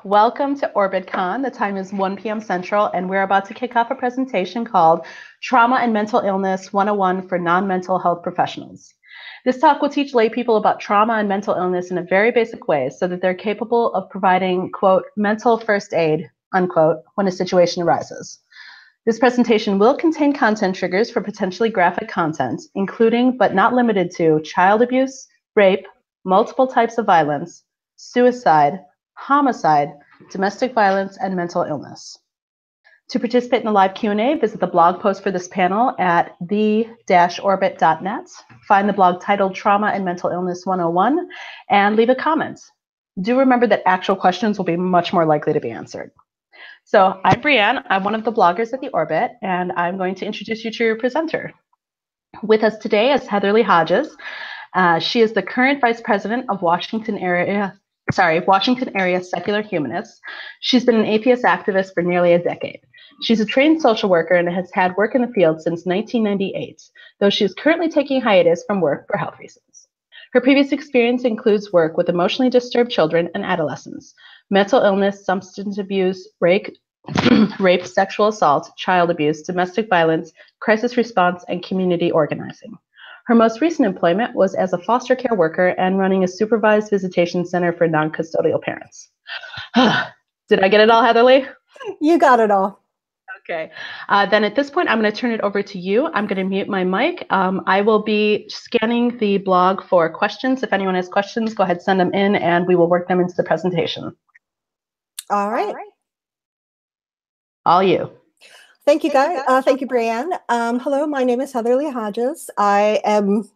Welcome to OrbitCon. The time is 1 p.m. Central, and we're about to kick off a presentation called Trauma and Mental Illness 101 for Non-Mental Health Professionals. This talk will teach lay people about trauma and mental illness in a very basic way so that they're capable of providing, quote, mental first aid, unquote, when a situation arises. This presentation will contain content triggers for potentially graphic content, including but not limited to child abuse, rape, multiple types of violence, suicide, homicide, domestic violence, and mental illness. To participate in the live Q&A, visit the blog post for this panel at the-orbit.net. Find the blog titled Trauma and Mental Illness 101 and leave a comment. Do remember that actual questions will be much more likely to be answered. So I'm Brianne. I'm one of the bloggers at the Orbit, and I'm going to introduce you to your presenter. With us today is Heatherly Hodges. She is the current Vice President of Washington Area Secular Humanists. She's been an APS activist for nearly a decade. She's a trained social worker and has had work in the field since 1998, though she is currently taking hiatus from work for health reasons. Her previous experience includes work with emotionally disturbed children and adolescents, mental illness, substance abuse, rape, sexual assault, child abuse, domestic violence, crisis response, and community organizing. Her most recent employment was as a foster care worker and running a supervised visitation center for non-custodial parents. Did I get it all, Heatherly? You got it all. Okay. Then at this point, I'm going to turn it over to you. I'm going to mute my mic. I will be scanning the blog for questions. If anyone has questions, go ahead, send them in, and we will work them into the presentation. All right. All you. Thank you, guys. Thank you, Brianne. Hello, my name is Heatherly Hodges. I am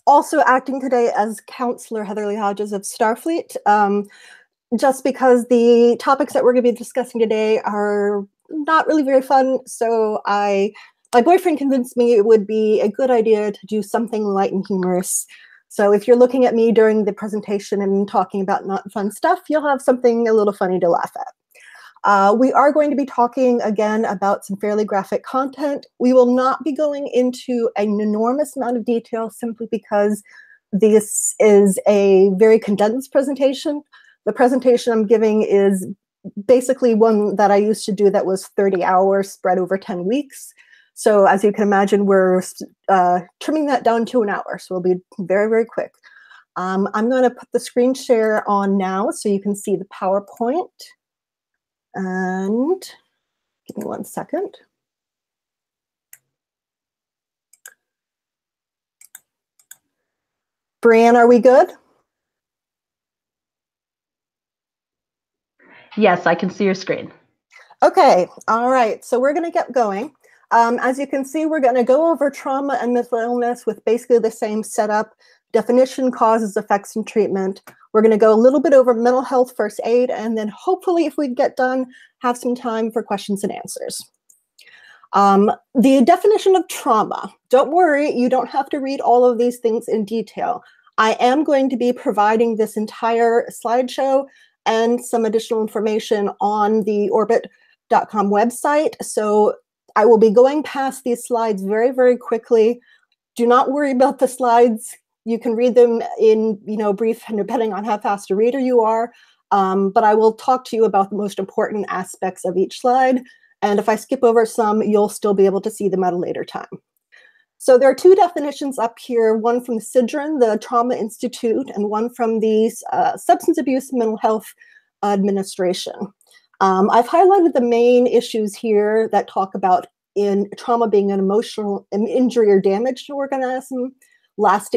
also acting today as Counselor Heatherly Hodges of Starfleet, just because the topics that we're going to be discussing today are not really very fun. So my boyfriend convinced me it would be a good idea to do something light and humorous. So if you're looking at me during the presentation and talking about not fun stuff, you'll have something a little funny to laugh at. We are going to be talking again about some fairly graphic content. We will not be going into an enormous amount of detail simply because this is a very condensed presentation. The presentation I'm giving is basically one that I used to do that was 30 hours spread over 10 weeks. So as you can imagine, we're trimming that down to an hour. So it'll be very, very quick. I'm going to put the screen share on now so you can see the PowerPoint. And give me 1 second. Brianne, are we good? Yes, I can see your screen. Okay, all right, so we're going to get going. As you can see, we're going to go over trauma and mental illness with basically the same setup: definition, causes, effects, and treatment. We're going to go a little bit over mental health first aid, and then hopefully, if we get done, have some time for questions and answers. The definition of trauma. Don't worry, you don't have to read all of these things in detail. I am going to be providing this entire slideshow and some additional information on the orbit.com website. So I will be going past these slides very, very quickly. Do not worry about the slides. You can read them in, brief, depending on how fast a reader you are. But I will talk to you about the most important aspects of each slide. And if I skip over some, you'll still be able to see them at a later time. So there are two definitions up here, one from CIDRN, the Trauma Institute, and one from the Substance Abuse and Mental Health Administration. I've highlighted the main issues here that talk about in trauma being an emotional injury or damage to an organism,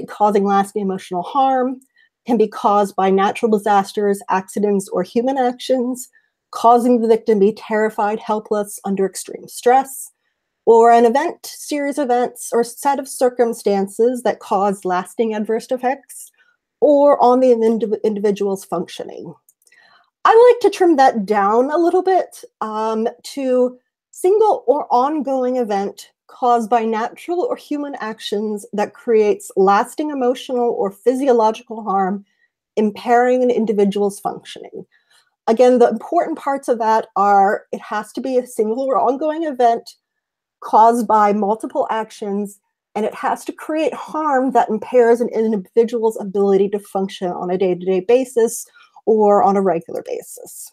causing lasting emotional harm, can be caused by natural disasters, accidents, or human actions, causing the victim to be terrified, helpless, under extreme stress, or an event, series of events, or set of circumstances that cause lasting adverse effects, or on the individual's functioning. I like to trim that down a little bit to single or ongoing event caused by natural or human actions that creates lasting emotional or physiological harm, impairing an individual's functioning. Again, the important parts of that are it has to be a single or ongoing event caused by multiple actions, and it has to create harm that impairs an individual's ability to function on a day-to-day basis or on a regular basis.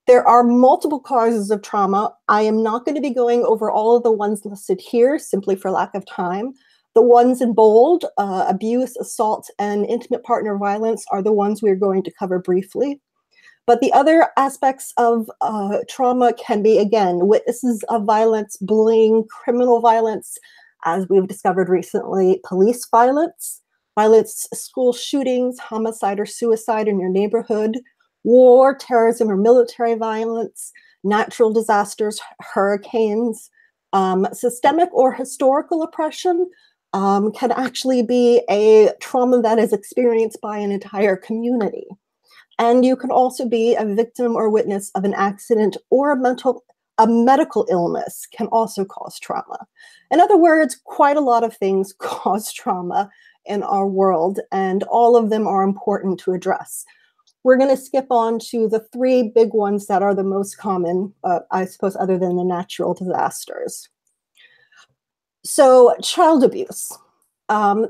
There are multiple causes of trauma. I am not going to be going over all of the ones listed here simply for lack of time. The ones in bold, abuse, assault, and intimate partner violence, are the ones we're going to cover briefly. But the other aspects of trauma can be, again, witnesses of violence, bullying, criminal violence, as we've discovered recently, police violence, violence, school shootings, homicide or suicide in your neighborhood, war, terrorism, or military violence, natural disasters, hurricanes, systemic or historical oppression can actually be a trauma that is experienced by an entire community. And you can also be a victim or witness of an accident, or a medical illness can also cause trauma. In other words, quite a lot of things cause trauma in our world, and all of them are important to address. We're going to skip on to the three big ones that are the most common, I suppose, other than the natural disasters. So, child abuse.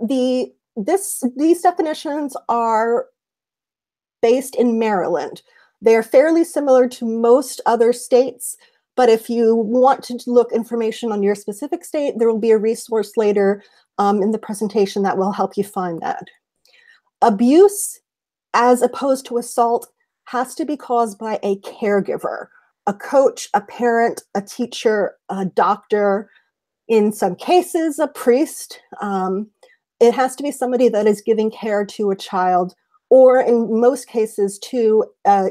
These definitions are based in Maryland. They're fairly similar to most other states, but if you want to look information on your specific state, there will be a resource later in the presentation that will help you find that. Abuse, as opposed to assault, has to be caused by a caregiver, a coach, a parent, a teacher, a doctor, in some cases, a priest. It has to be somebody that is giving care to a child, or in most cases, to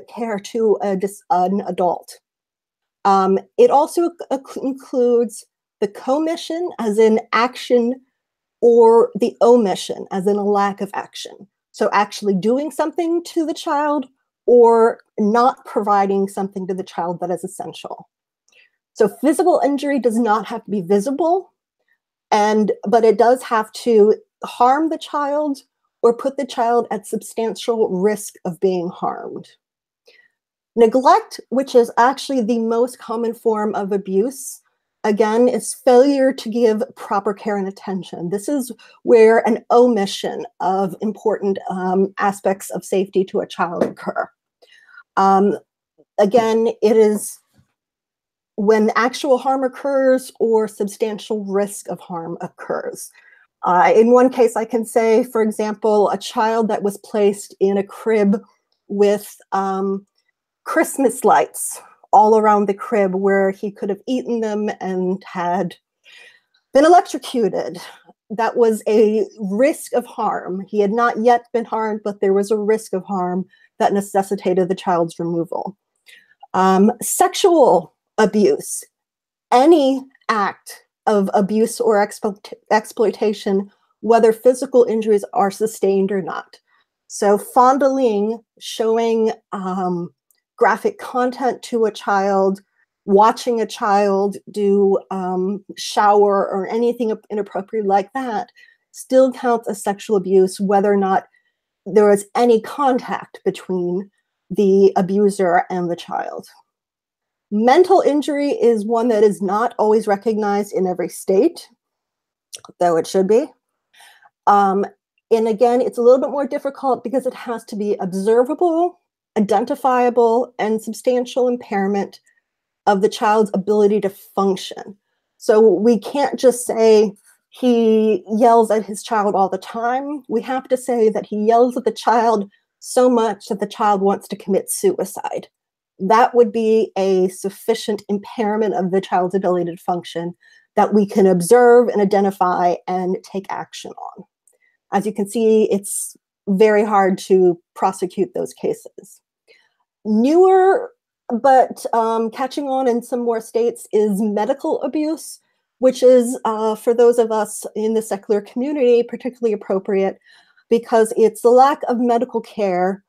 care to an adult. It also includes the commission, as in action, or the omission, as in a lack of action. So actually doing something to the child, or not providing something to the child that is essential. So physical injury does not have to be visible, but it does have to harm the child or put the child at substantial risk of being harmed. Neglect, which is actually the most common form of abuse, again, is failure to give proper care and attention. This is where an omission of important aspects of safety to a child occur. Again, it is when actual harm occurs or substantial risk of harm occurs. In one case, I can say, for example, a child that was placed in a crib with Christmas lights all around the crib, where he could have eaten them and had been electrocuted. That was a risk of harm. He had not yet been harmed, but there was a risk of harm that necessitated the child's removal. Sexual abuse, any act of abuse or exploitation, whether physical injuries are sustained or not. So fondling, showing graphic content to a child, watching a child do shower or anything inappropriate like that, still counts as sexual abuse, whether or not there is any contact between the abuser and the child. Mental injury is one that is not always recognized in every state, though it should be. And again, it's a little bit more difficult because it has to be observable, identifiable, and substantial impairment of the child's ability to function. So we can't just say he yells at his child all the time. We have to say that he yells at the child so much that the child wants to commit suicide. That would be a sufficient impairment of the child's ability to function that we can observe and identify and take action on. As you can see, it's very hard to prosecute those cases. Newer, but catching on in some more states, is medical abuse, which is, for those of us in the secular community, particularly appropriate because it's the lack of medical care.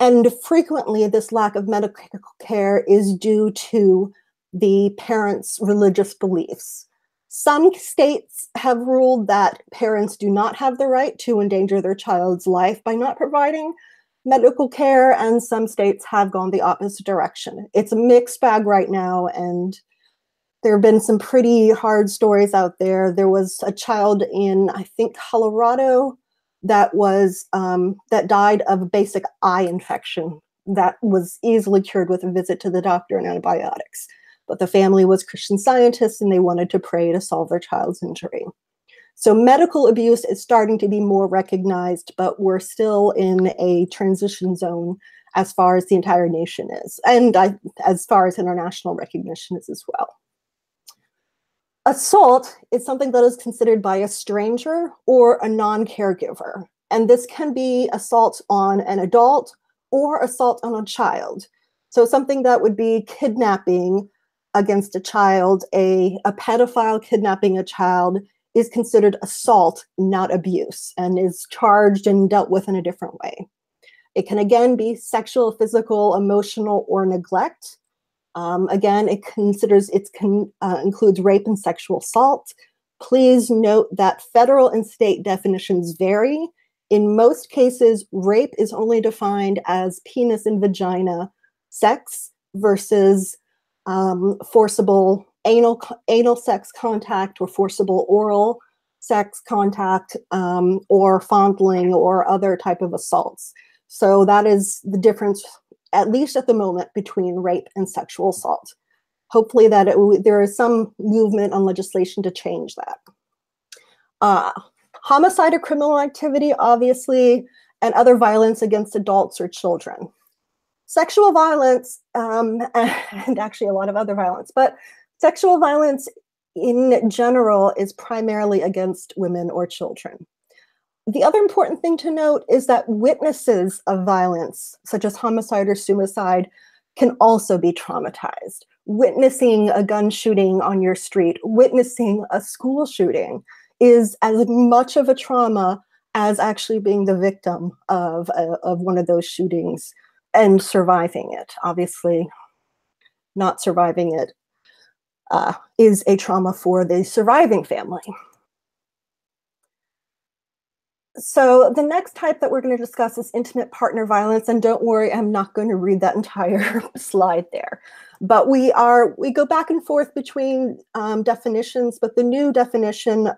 And frequently, this lack of medical care is due to the parents' religious beliefs. Some states have ruled that parents do not have the right to endanger their child's life by not providing medical care, and some states have gone the opposite direction. It's a mixed bag right now, and there have been some pretty hard stories out there. There was a child in, I think, Colorado that was that died of a basic eye infection that was easily cured with a visit to the doctor and antibiotics. But the family was Christian Scientists and they wanted to pray to solve their child's injury. So medical abuse is starting to be more recognized, but we're still in a transition zone as far as the entire nation is, and as far as international recognition is as well. Assault is something that is considered by a stranger or a non-caregiver, and this can be assault on an adult or assault on a child. So something that would be kidnapping against a child, a pedophile kidnapping a child is considered assault, not abuse, and is charged and dealt with in a different way. It can again be sexual, physical, emotional, or neglect. Again, it includes rape and sexual assault. Please note that federal and state definitions vary. In most cases, rape is only defined as penis and vagina sex versus forcible anal sex contact or forcible oral sex contact or fondling or other type of assaults. So that is the difference, at least at the moment, between rape and sexual assault. Hopefully that there is some movement on legislation to change that. Homicide or criminal activity, obviously, and other violence against adults or children. Sexual violence, and actually a lot of other violence, but sexual violence in general is primarily against women or children. The other important thing to note is that witnesses of violence, such as homicide or suicide, can also be traumatized. Witnessing a gun shooting on your street, witnessing a school shooting is as much of a trauma as actually being the victim of one of those shootings and surviving it. Obviously, not surviving it is a trauma for the surviving family. So the next type that we're going to discuss is intimate partner violence. And don't worry, I'm not going to read that entire slide there. But we go back and forth between definitions, but the new definition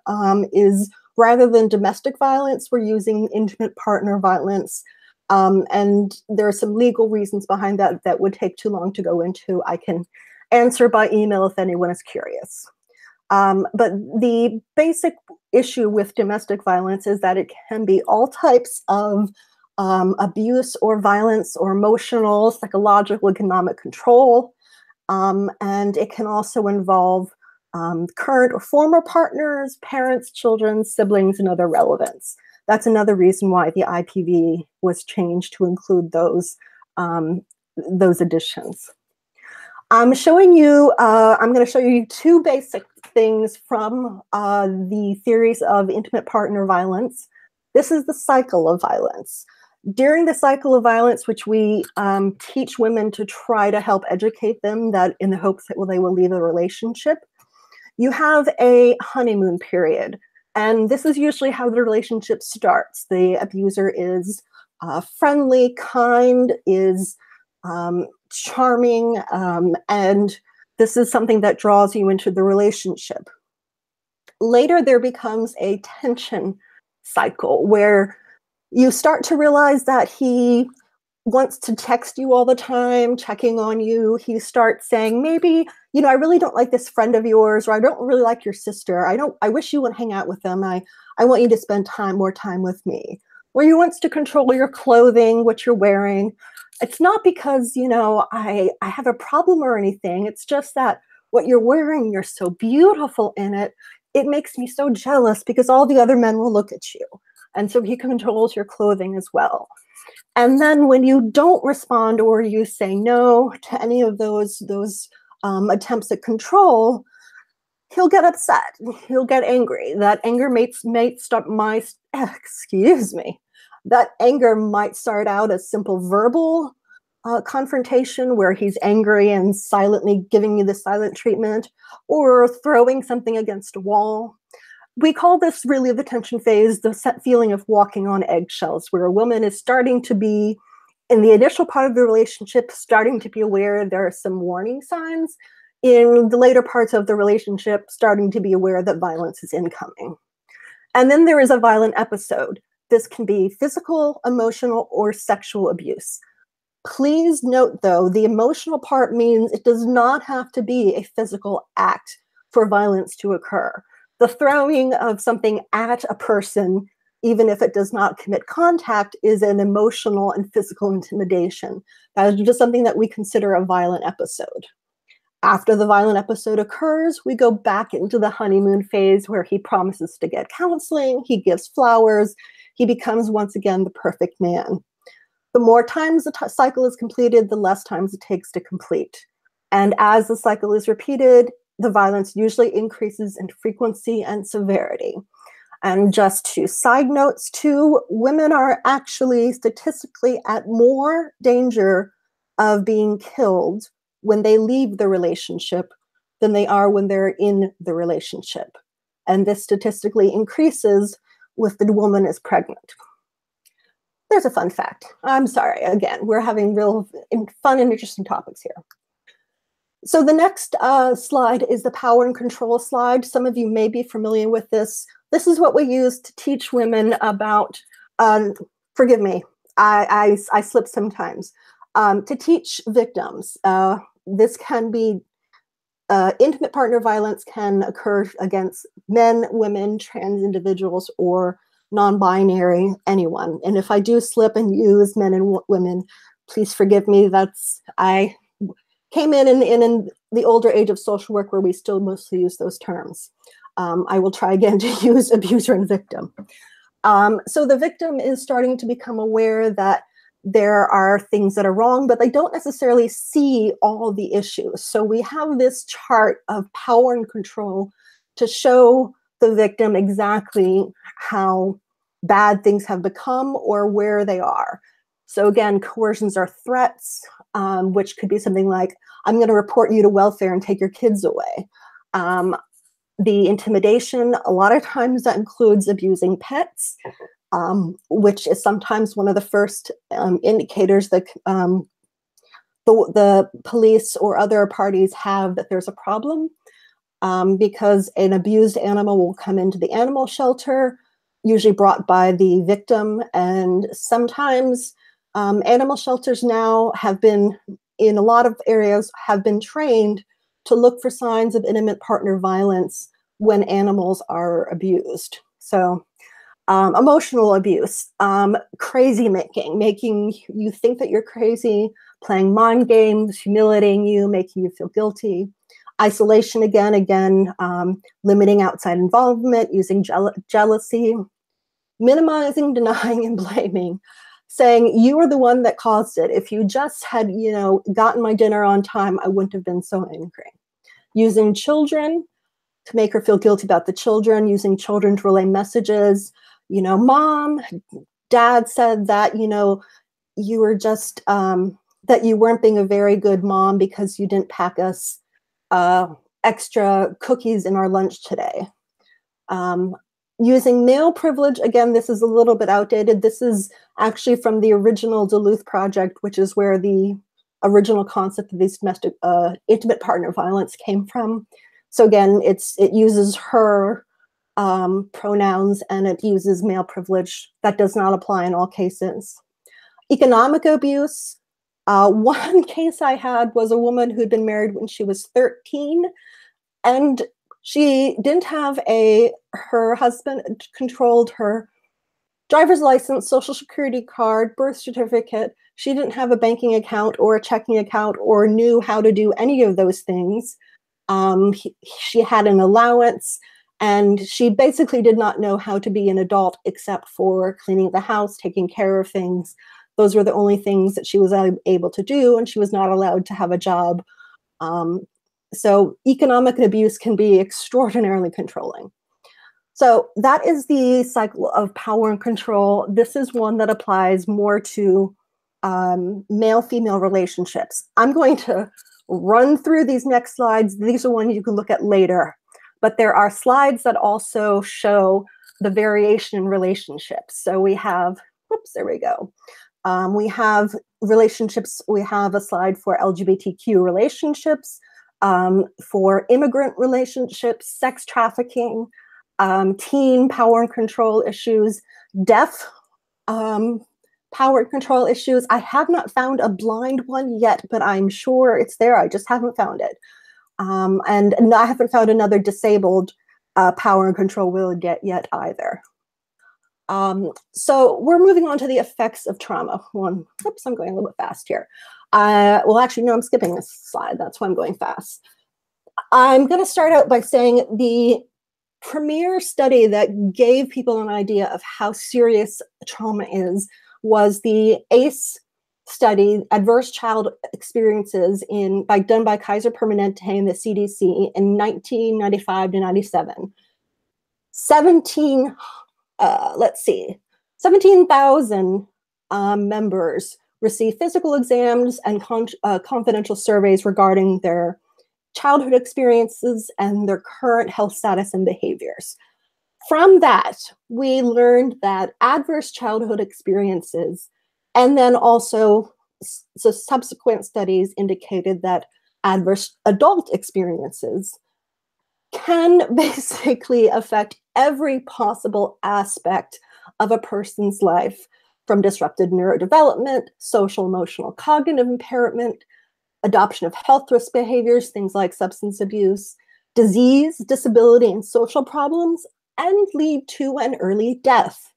is rather than domestic violence, we're using intimate partner violence. And there are some legal reasons behind that that would take too long to go into. I can answer by email if anyone is curious. But the basic issue with domestic violence is that it can be all types of abuse or violence or emotional, psychological, economic control. And it can also involve current or former partners, parents, children, siblings, and other relevants. That's another reason why the IPV was changed to include those additions. I'm going to show you two basic things from the theories of intimate partner violence. This is the cycle of violence. During the cycle of violence, which we teach women to try to help educate them that in the hopes that they will leave a relationship, you have a honeymoon period. And this is usually how the relationship starts. The abuser is friendly, kind, is charming, and this is something that draws you into the relationship. Later, there becomes a tension cycle where you start to realize that he wants to text you all the time, checking on you. He starts saying, maybe, I really don't like this friend of yours, or I don't really like your sister. I wish you would hang out with them. I want you to spend more time with me. Or he wants to control your clothing, what you're wearing. It's not because, I have a problem or anything. It's just that what you're wearing, you're so beautiful in it. It makes me so jealous because all the other men will look at you. And so he controls your clothing as well. And then when you don't respond or you say no to any of those attempts at control, he'll get upset. He'll get angry. That anger That anger might start out as simple verbal confrontation where he's angry and silently giving you the silent treatment or throwing something against a wall. We call this really the tension phase, the feeling of walking on eggshells, where a woman is starting to be, in the initial part of the relationship, starting to be aware there are some warning signs. In the later parts of the relationship, starting to be aware that violence is incoming. And then there is a violent episode. This can be physical, emotional, or sexual abuse. Please note, though, the emotional part means it does not have to be a physical act for violence to occur. The throwing of something at a person, even if it does not commit contact, is an emotional and physical intimidation. That is just something that we consider a violent episode. After the violent episode occurs, we go back into the honeymoon phase where he promises to get counseling, he gives flowers, he becomes once again the perfect man. The more times the cycle is completed, the less times it takes to complete. And as the cycle is repeated, the violence usually increases in frequency and severity. And just two side notes too, women are actually statistically at more danger of being killed when they leave the relationship than they are when they're in the relationship. And this statistically increases if the woman is pregnant. There's a fun fact. I'm sorry, again, we're having real fun and interesting topics here. So the next slide is the power and control slide. Some of you may be familiar with this. This is what we use to teach women about, forgive me, I slip sometimes, to teach victims. This can be, intimate partner violence can occur against men, women, trans individuals, or non-binary, anyone. And if I do slip and use men and women, please forgive me. I came in the older age of social work where we still mostly use those terms. I will try again to use abuser and victim. So the victim is starting to become aware that there are things that are wrong, but they don't necessarily see all the issues. So we have this chart of power and control to show the victim exactly how bad things have become or where they are. So again, coercions are threats, which could be something like, I'm going to report you to welfare and take your kids away. The intimidation, a lot of times that includes abusing pets, which is sometimes one of the first indicators that the police or other parties have that there's a problem. Because an abused animal will come into the animal shelter, usually brought by the victim. And sometimes animal shelters now have been, in a lot of areas, have been trained to look for signs of intimate partner violence when animals are abused. So emotional abuse, crazy making you think that you're crazy, playing mind games, humiliating you, making you feel guilty. Isolation, again, limiting outside involvement, using jealousy, minimizing, denying, and blaming, saying you were the one that caused it. If you just had, gotten my dinner on time, I wouldn't have been so angry. Using children to make her feel guilty about the children, using children to relay messages. Mom, dad said that, you were just, that you weren't being a very good mom because you didn't pack us extra cookies in our lunch today. Using male privilege, again, this is a little bit outdated. This is actually from the original Duluth Project, which is where the original concept of these domestic intimate partner violence came from. So again, it uses her pronouns and it uses male privilege. That does not apply in all cases. Economic abuse. One case I had was a woman who'd been married when she was 13, and she didn't have her husband controlled her driver's license, social security card, birth certificate. She didn't have a banking account or a checking account or knew how to do any of those things. She had an allowance, and she basically did not know how to be an adult except for cleaning the house, taking care of things. Those were the only things that she was able to do, and she was not allowed to have a job. So economic abuse can be extraordinarily controlling. So that is the cycle of power and control. This is one that applies more to male-female relationships. I'm going to run through these next slides. These are ones you can look at later. But there are slides that also show the variation in relationships. So we have, whoops, there we go. We have relationships. We have a slide for LGBTQ relationships, for immigrant relationships, sex trafficking, teen power and control issues, deaf power and control issues. I have not found a blind one yet, but I'm sure it's there. I just haven't found it. And I haven't found another disabled power and control wheel yet either. So we're moving on to the effects of trauma. Oops, I'm going a little bit fast here. Well, actually, no, I'm skipping this slide. That's why I'm going fast. I'm going to start out by saying the premier study that gave people an idea of how serious trauma is was the ACE study, Adverse Child Experiences, done by Kaiser Permanente and the CDC in 1995 to 97. 17,000 members received physical exams and confidential surveys regarding their childhood experiences and their current health status and behaviors. From that, we learned that adverse childhood experiences, and then also subsequent studies indicated that adverse adult experiences can basically affect every possible aspect of a person's life, from disrupted neurodevelopment, social, emotional, cognitive impairment, adoption of health risk behaviors, things like substance abuse, disease, disability, and social problems, and lead to an early death.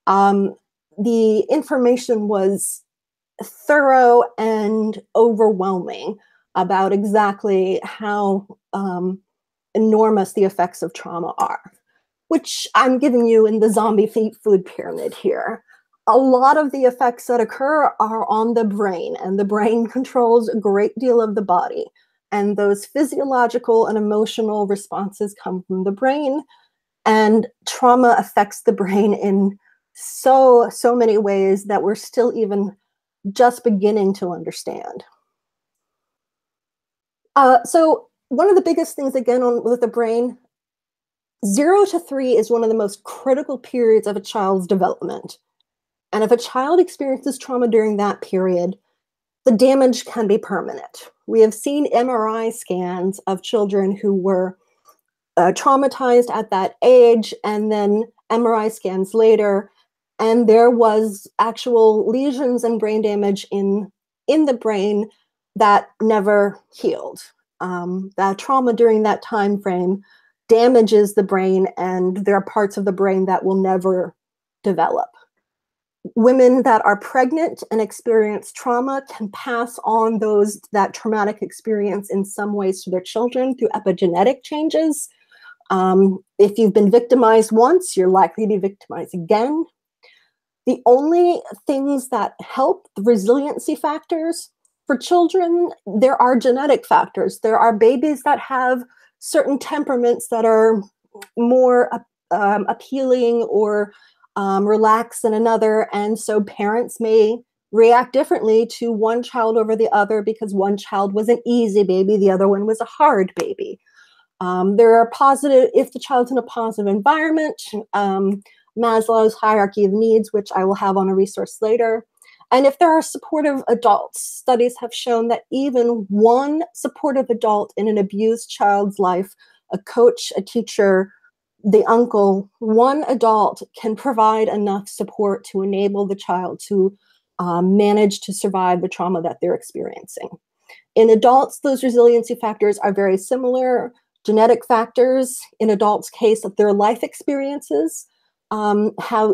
The information was thorough and overwhelming about exactly how enormous the effects of trauma are, which I'm giving you in the zombie food pyramid here. A lot of the effects that occur are on the brain, and the brain controls a great deal of the body. And those physiological and emotional responses come from the brain, and trauma affects the brain in so many ways that we're still even just beginning to understand. So one of the biggest things, again, with the brain, 0 to 3 is one of the most critical periods of a child's development. And if a child experiences trauma during that period, the damage can be permanent. We have seen MRI scans of children who were traumatized at that age, and then MRI scans later, and there was actual lesions and brain damage in the brain that never healed. That trauma during that time frame damages the brain, and there are parts of the brain that will never develop. Women that are pregnant and experience trauma can pass on that traumatic experience in some ways to their children through epigenetic changes. If you've been victimized once, you're likely to be victimized again. The only things that help the resiliency factors for children, there are genetic factors. There are babies that have certain temperaments that are more appealing or relaxed than another. And so parents may react differently to one child over the other because one child was an easy baby, the other one was a hard baby. There are positive, if the child's in a positive environment, Maslow's hierarchy of needs, which I will have on a resource later. And if there are supportive adults, studies have shown that even one supportive adult in an abused child's life, a coach, a teacher, the uncle, one adult can provide enough support to enable the child to manage to survive the trauma that they're experiencing. In adults, those resiliency factors are very similar. Genetic factors, in adults' case, of their life experiences,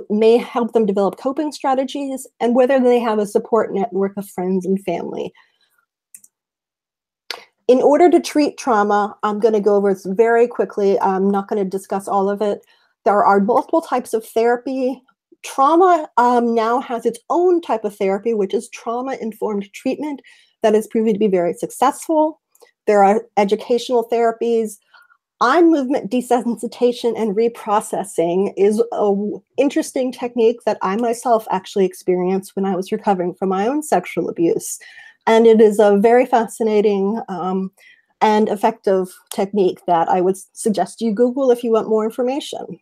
may help them develop coping strategies, and whether they have a support network of friends and family. In order to treat trauma, I'm going to go over this very quickly. I'm not going to discuss all of it. There are multiple types of therapy. Trauma now has its own type of therapy, which is trauma-informed treatment that is proving to be very successful. There are educational therapies. Eye movement desensitization and reprocessing is an interesting technique that I myself actually experienced when I was recovering from my own sexual abuse. And it is a very fascinating and effective technique that I would suggest you Google if you want more information.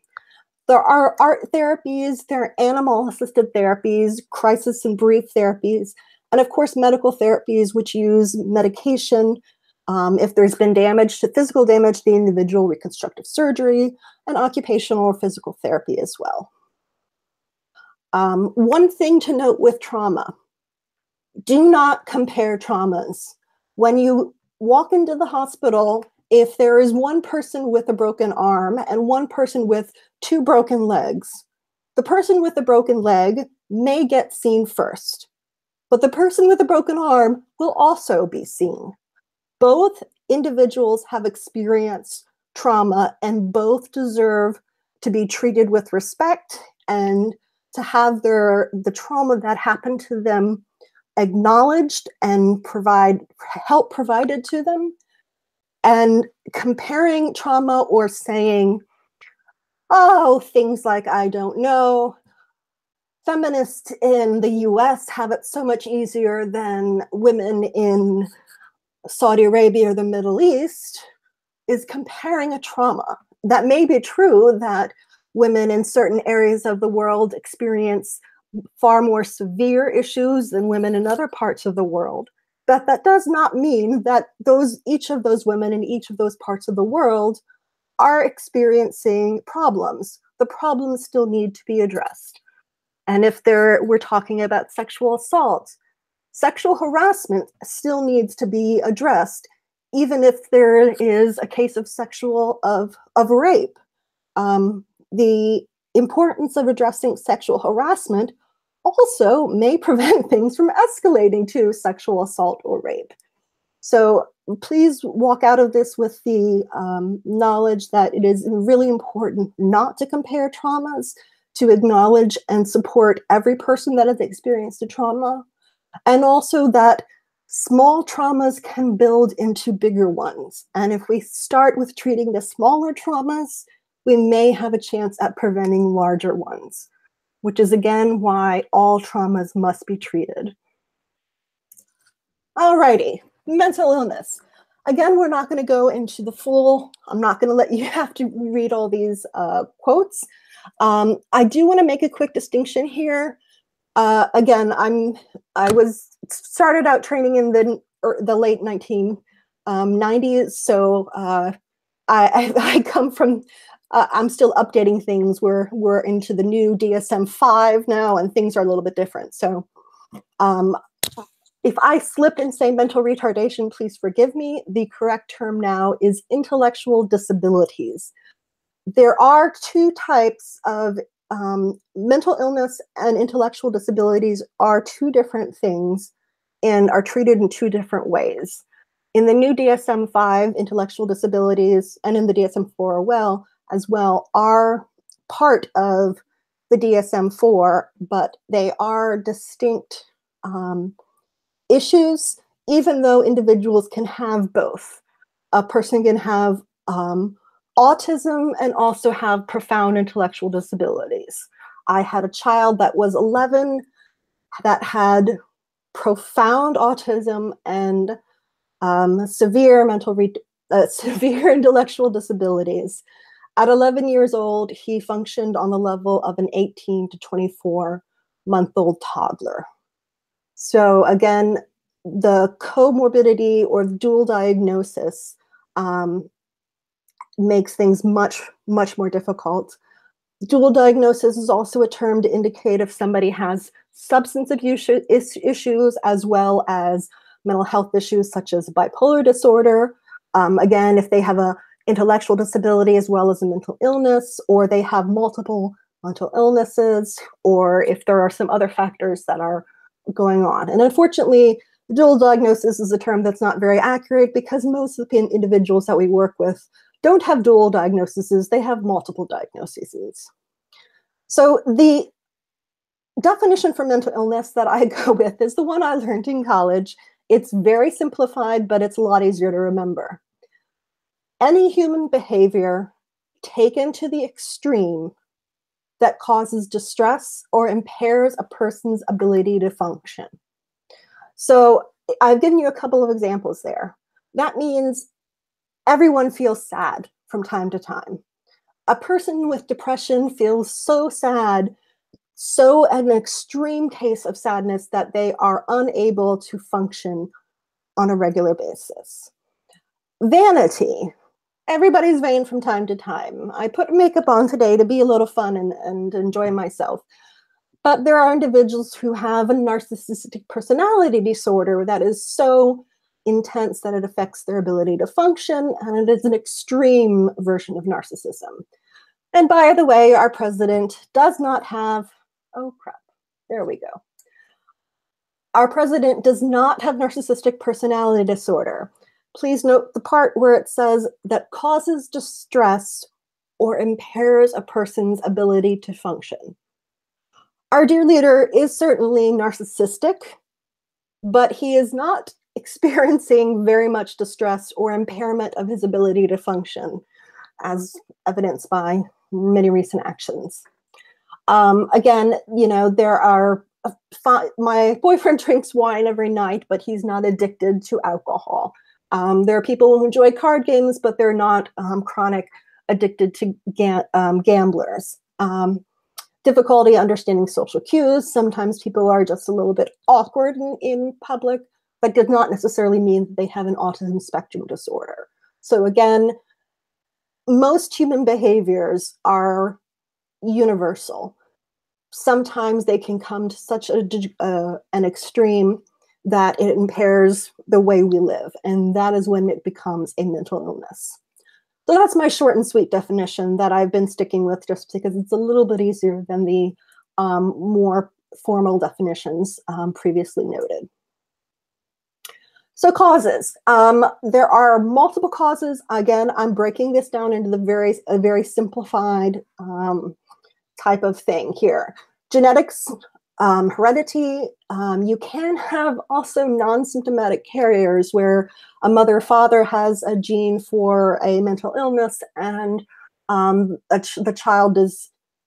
There are art therapies, there are animal-assisted therapies, crisis and brief therapies, and of course medical therapies which use medication. If there's been damage to physical damage to the individual, reconstructive surgery, and occupational or physical therapy as well. One thing to note with trauma, do not compare traumas. When you walk into the hospital, if there is one person with a broken arm and one person with 2 broken legs, the person with the broken leg may get seen first, but the person with a broken arm will also be seen. Both individuals have experienced trauma and both deserve to be treated with respect and to have the trauma that happened to them acknowledged and help provided to them. And comparing trauma or saying, oh, things like, I don't know, feminists in the US have it so much easier than women in Saudi Arabia or the Middle East, is comparing a trauma. That may be true that women in certain areas of the world experience far more severe issues than women in other parts of the world. But that does not mean that each of those women in each of those parts of the world are experiencing problems. The problems still need to be addressed. And if we're talking about sexual assault, sexual harassment still needs to be addressed, even if there is a case of rape. The importance of addressing sexual harassment also may prevent things from escalating to sexual assault or rape. So please walk out of this with the knowledge that it is really important not to compare traumas, to acknowledge and support every person that has experienced a trauma, and also that small traumas can build into bigger ones. And if we start with treating the smaller traumas, we may have a chance at preventing larger ones, which is again why all traumas must be treated. Alrighty, mental illness. Again, we're not going to go into the full, I'm not going to let you have to read all these quotes. I do want to make a quick distinction here. Again, I started out training in the late 1990s, so I come from, I'm still updating things. We're into the new DSM-5 now, and things are a little bit different. So if I slip and say mental retardation, please forgive me. The correct term now is intellectual disabilities. There are 2 types of mental illness, and intellectual disabilities are 2 different things and are treated in 2 different ways. In the new DSM-5, intellectual disabilities, and in the DSM-4 as well, are part of the DSM-4, but they are distinct issues, even though individuals can have both. A person can have autism and also have profound intellectual disabilities. I had a child that was 11 that had profound autism and severe intellectual disabilities. At 11 years old, he functioned on the level of an 18 to 24-month-old toddler. So again, the comorbidity or dual diagnosis makes things much, much more difficult. Dual diagnosis is also a term to indicate if somebody has substance abuse issues as well as mental health issues such as bipolar disorder. Again, if they have an intellectual disability as well as a mental illness, or they have multiple mental illnesses, or if there are some other factors that are going on. And unfortunately, dual diagnosis is a term that's not very accurate because most of the individuals that we work with don't have dual diagnoses, they have multiple diagnoses. So the definition for mental illness that I go with is the one I learned in college. It's very simplified, but it's a lot easier to remember. Any human behavior taken to the extreme that causes distress or impairs a person's ability to function. So I've given you a couple of examples there. That means everyone feels sad from time to time. A person with depression feels so sad, so an extreme case of sadness that they are unable to function on a regular basis. Vanity. Everybody's vain from time to time. I put makeup on today to be a little fun and enjoy myself. But there are individuals who have a narcissistic personality disorder that is so intense that it affects their ability to function, and it is an extreme version of narcissism. And by the way, our president does not have, oh crap, there we go. Our president does not have narcissistic personality disorder. Please note the part where it says that causes distress or impairs a person's ability to function. Our dear leader is certainly narcissistic, but he is not experiencing very much distress or impairment of his ability to function, as evidenced by many recent actions. Again, you know, there are my boyfriend drinks wine every night, but he's not addicted to alcohol. There are people who enjoy card games, but they're not chronic addicted to gamblers. Difficulty understanding social cues. Sometimes people are just a little bit awkward in public, but does not necessarily mean that they have an autism spectrum disorder. So again, most human behaviors are universal. Sometimes they can come to such an extreme that it impairs the way we live, and that is when it becomes a mental illness. So that's my short and sweet definition that I've been sticking with just because it's a little bit easier than the more formal definitions previously noted. So causes. There are multiple causes. Again, I'm breaking this down into a very simplified type of thing here. Genetics, heredity. You can have also non-symptomatic carriers where a mother or father has a gene for a mental illness and the child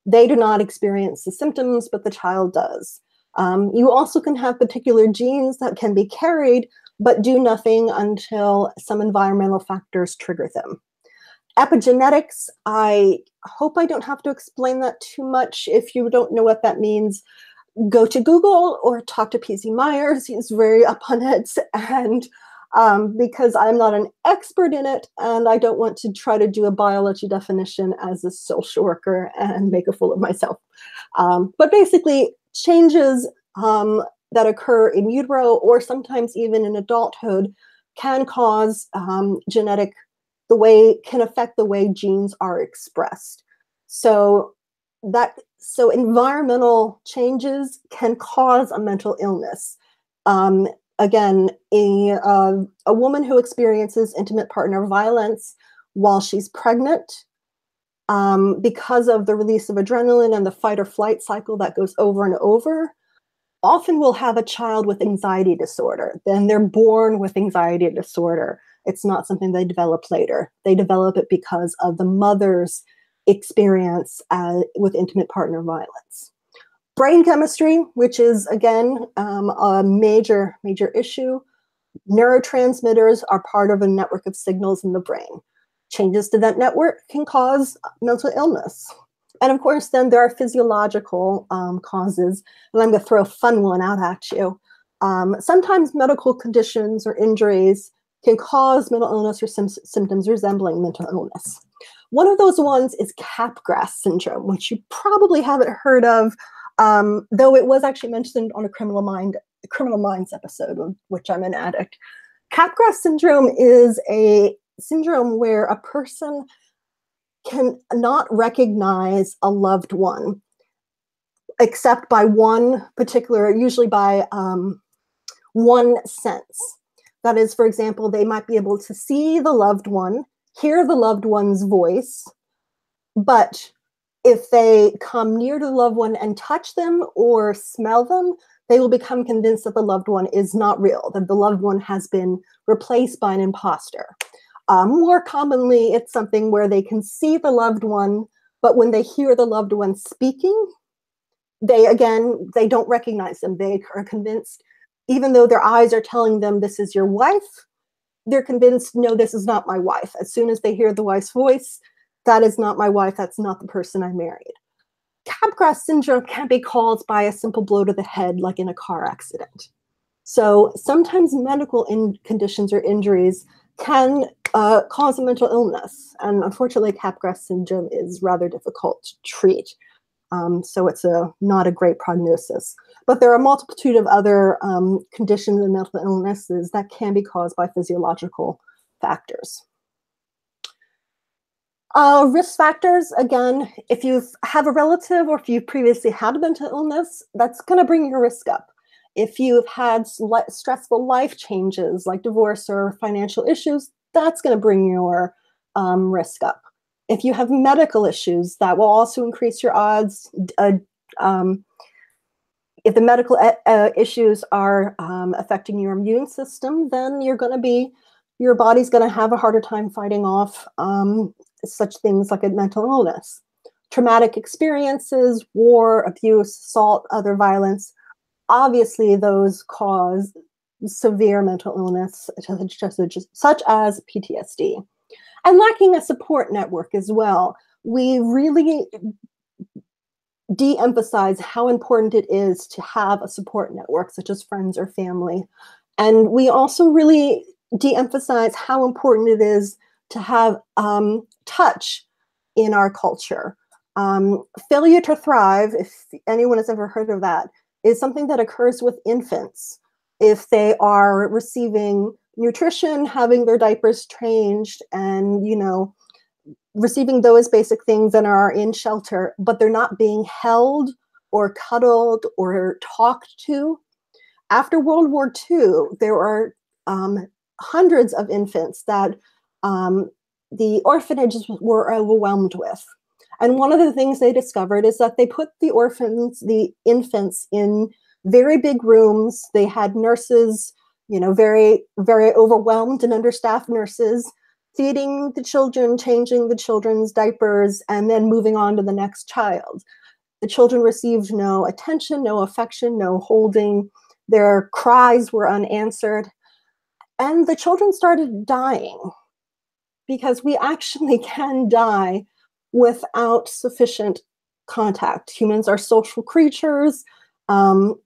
they do not experience the symptoms, but the child does. You also can have particular genes that can be carried, but do nothing until some environmental factors trigger them. Epigenetics, I hope I don't have to explain that too much. If you don't know what that means, go to Google or talk to P.C. Myers. He's very up on it. And because I'm not an expert in it, and I don't want to try to do a biology definition as a social worker and make a fool of myself. But basically, changes that occur in utero or sometimes even in adulthood can cause can affect the way genes are expressed. So environmental changes can cause a mental illness. Again, a woman who experiences intimate partner violence while she's pregnant, because of the release of adrenaline and the fight or flight cycle that goes over and over, often will have a child with anxiety disorder. Then they're born with anxiety disorder. It's not something they develop later. They develop it because of the mother's experience with intimate partner violence. Brain chemistry, which is, again, a major issue. Neurotransmitters are part of a network of signals in the brain. Changes to that network can cause mental illness. And of course, then there are physiological causes. And I'm going to throw a fun one out at you. Sometimes medical conditions or injuries can cause mental illness or symptoms resembling mental illness. One of those ones is Capgras syndrome, which you probably haven't heard of, though it was actually mentioned on a Criminal Minds episode, of which I'm an addict. Capgras syndrome is a syndrome where a person can not recognize a loved one except by one particular, usually by one sense. That is, for example, they might be able to see the loved one, hear the loved one's voice, but if they come near to the loved one and touch them or smell them, they will become convinced that the loved one is not real, that the loved one has been replaced by an imposter. More commonly, it's something where they can see the loved one, but when they hear the loved one speaking, they don't recognize them. They are convinced, even though their eyes are telling them this is your wife, they're convinced, no, this is not my wife. As soon as they hear the wife's voice, that is not my wife, that's not the person I married. Capgras syndrome can be caused by a simple blow to the head, like in a car accident. So sometimes medical conditions or injuries can cause a mental illness. And unfortunately, Capgras syndrome is rather difficult to treat. So it's not a great prognosis. But there are a multitude of other conditions and mental illnesses that can be caused by physiological factors. Risk factors, again, if you have a relative or if you've previously had a mental illness, that's going to bring your risk up. If you've had stressful life changes like divorce or financial issues, that's going to bring your risk up. If you have medical issues, that will also increase your odds. If the medical issues are affecting your immune system, then your body's going to have a harder time fighting off such things like a mental illness. Traumatic experiences, war, abuse, assault, other violence, obviously those cause severe mental illness, such as PTSD. And lacking a support network as well. We really de-emphasize how important it is to have a support network, such as friends or family. And we also really de-emphasize how important it is to have touch in our culture. Failure to thrive, if anyone has ever heard of that, is something that occurs with infants. If they are receiving nutrition, having their diapers changed, and, receiving those basic things and are in shelter, but they're not being held or cuddled or talked to. After World War II, there are hundreds of infants that the orphanages were overwhelmed with. And one of the things they discovered is that they put the infants in very big rooms. They had nurses, very, very overwhelmed and understaffed nurses, feeding the children, changing the children's diapers, and then moving on to the next child. The children received no attention, no affection, no holding. Their cries were unanswered. And the children started dying, because we actually can die without sufficient contact. Humans are social creatures.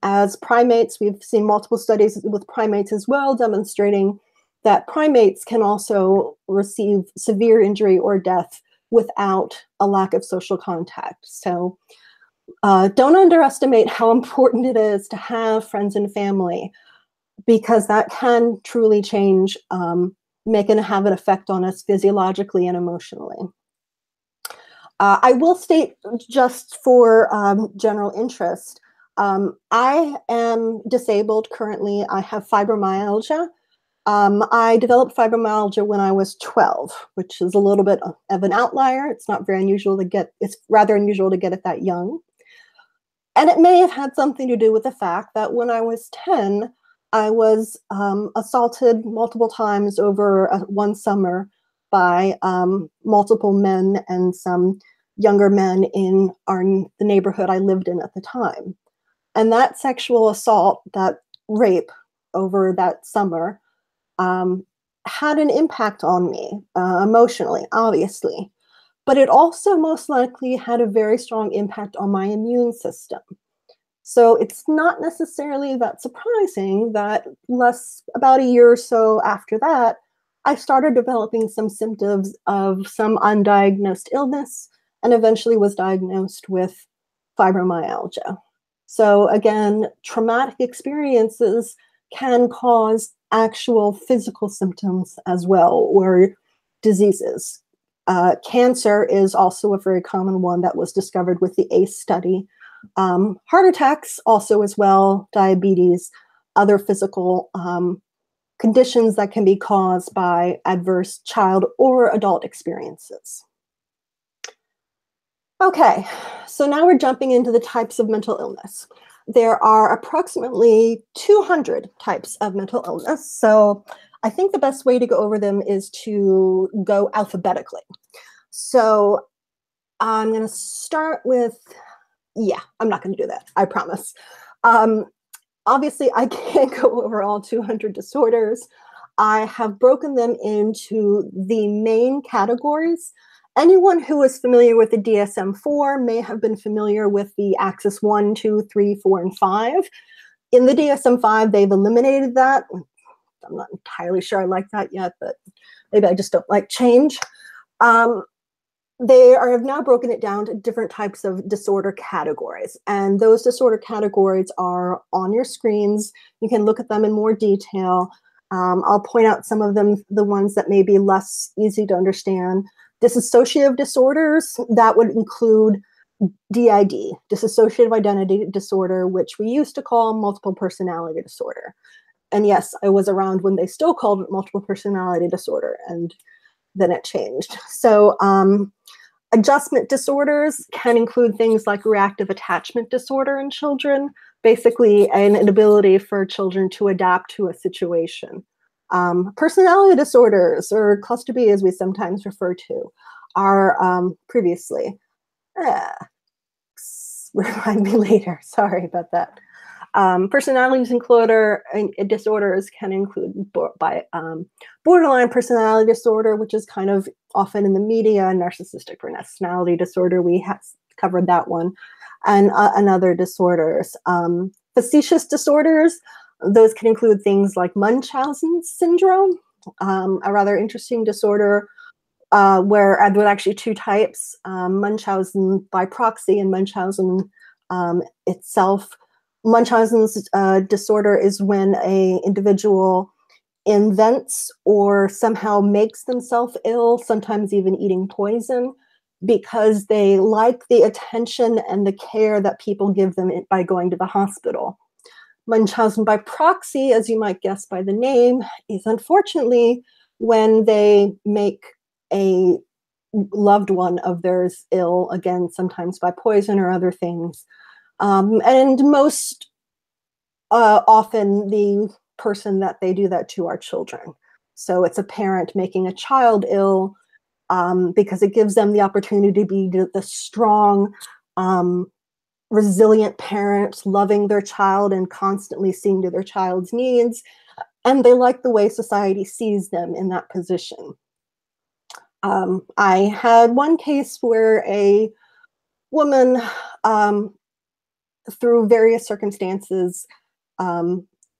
As primates, we've seen multiple studies with primates as well, demonstrating that primates can also receive severe injury or death without a lack of social contact. So don't underestimate how important it is to have friends and family, because that can truly change, make and have an effect on us physiologically and emotionally. I will state, just for general interest, I am disabled currently. I have fibromyalgia. I developed fibromyalgia when I was 12, which is a little bit of an outlier. It's not very unusual to get, it's rather unusual to get it that young. And it may have had something to do with the fact that when I was 10, I was assaulted multiple times over one summer by multiple men and some younger men in the neighborhood I lived in at the time. And that sexual assault, that rape over that summer, had an impact on me emotionally, obviously. But it also most likely had a very strong impact on my immune system. So it's not necessarily that surprising that about a year or so after that, I started developing some symptoms of some undiagnosed illness and eventually was diagnosed with fibromyalgia. So again, traumatic experiences can cause actual physical symptoms as well, or diseases. Cancer is also a very common one that was discovered with the ACE study. Heart attacks also as well, diabetes, other physical conditions that can be caused by adverse child or adult experiences. Okay, so now we're jumping into the types of mental illness. There are approximately 200 types of mental illness. So I think the best way to go over them is to go alphabetically. So I'm going to start with, I'm not going to do that, I promise. Obviously, I can't go over all 200 disorders. I have broken them into the main categories. Anyone who is familiar with the DSM-4 may have been familiar with the axis 1, 2, 3, 4, and 5. In the DSM-5, they've eliminated that. I'm not entirely sure I like that yet, but maybe I just don't like change. they have now broken it down to different types of disorder categories. And those disorder categories are on your screens. You can look at them in more detail. I'll point out some of them, the ones that may be less easy to understand. Dissociative disorders, that would include DID, dissociative identity disorder, which we used to call multiple personality disorder. And yes, I was around when they still called it multiple personality disorder, and then it changed. So adjustment disorders can include things like reactive attachment disorder in children, basically an inability for children to adapt to a situation. Personality disorders, or cluster B as we sometimes refer to, are previously, remind me later, sorry about that. Personality disorders can include borderline personality disorder, which is kind of often in the media, narcissistic personality disorder. We have covered that one, and other disorders. Facetious disorders, those can include things like Munchausen syndrome, a rather interesting disorder where there are actually two types, Munchausen by proxy and Munchausen itself. Munchausen's disorder is when an individual invents or somehow makes themselves ill, sometimes even eating poison, because they like the attention and the care that people give them by going to the hospital. Munchausen by proxy, as you might guess by the name, is unfortunately when they make a loved one of theirs ill, again, sometimes by poison or other things. And most often the person that they do that to are children. So it's a parent making a child ill because it gives them the opportunity to be the strong, resilient parent, loving their child and constantly seeing to their child's needs. And they like the way society sees them in that position. I had one case where a woman, through various circumstances,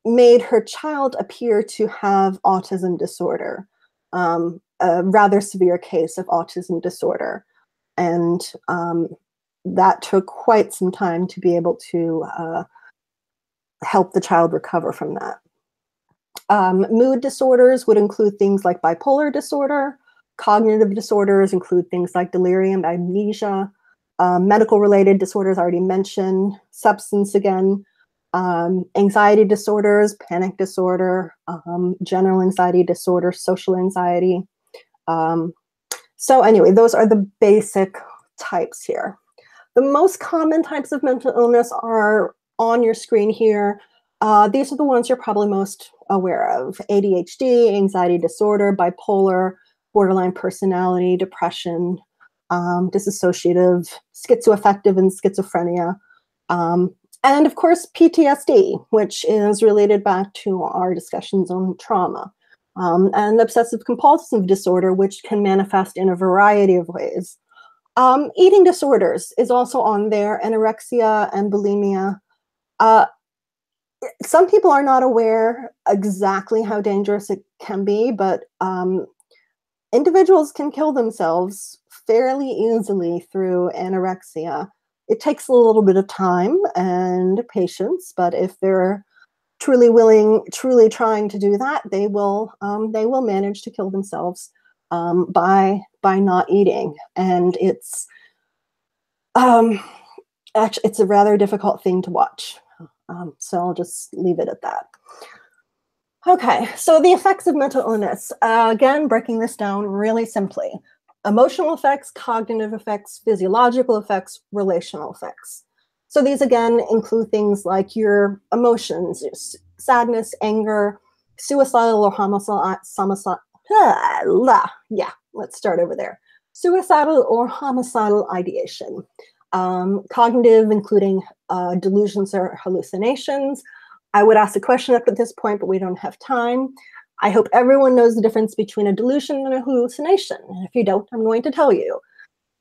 made her child appear to have autism disorder, a rather severe case of autism disorder. And that took quite some time to be able to help the child recover from that. Mood disorders would include things like bipolar disorder. Cognitive disorders include things like delirium, amnesia. Medical-related disorders, I already mentioned. Substance, again. Anxiety disorders, panic disorder, general anxiety disorder, social anxiety. So anyway, those are the basic types here. The most common types of mental illness are on your screen here. These are the ones you're probably most aware of: ADHD, anxiety disorder, bipolar, borderline personality, depression, dissociative, schizoaffective, and schizophrenia. And of course, PTSD, which is related back to our discussions on trauma, and obsessive compulsive disorder, which can manifest in a variety of ways. Eating disorders is also on there, anorexia and bulimia. Some people are not aware exactly how dangerous it can be, but individuals can kill themselves fairly easily through anorexia. It takes a little bit of time and patience, but if they're truly willing, truly trying to do that, they will manage to kill themselves by not eating. And it's actually, it's a rather difficult thing to watch. So I'll just leave it at that. Okay, so the effects of mental illness. Again, breaking this down really simply. Emotional effects, cognitive effects, physiological effects, relational effects. So these, again, include things like your emotions, sadness, anger, suicidal or homicidal, yeah, let's start over there. Suicidal or homicidal ideation. Cognitive, including delusions or hallucinations. I would ask a question up at this point, but we don't have time. I hope everyone knows the difference between a delusion and a hallucination. And if you don't, I'm going to tell you.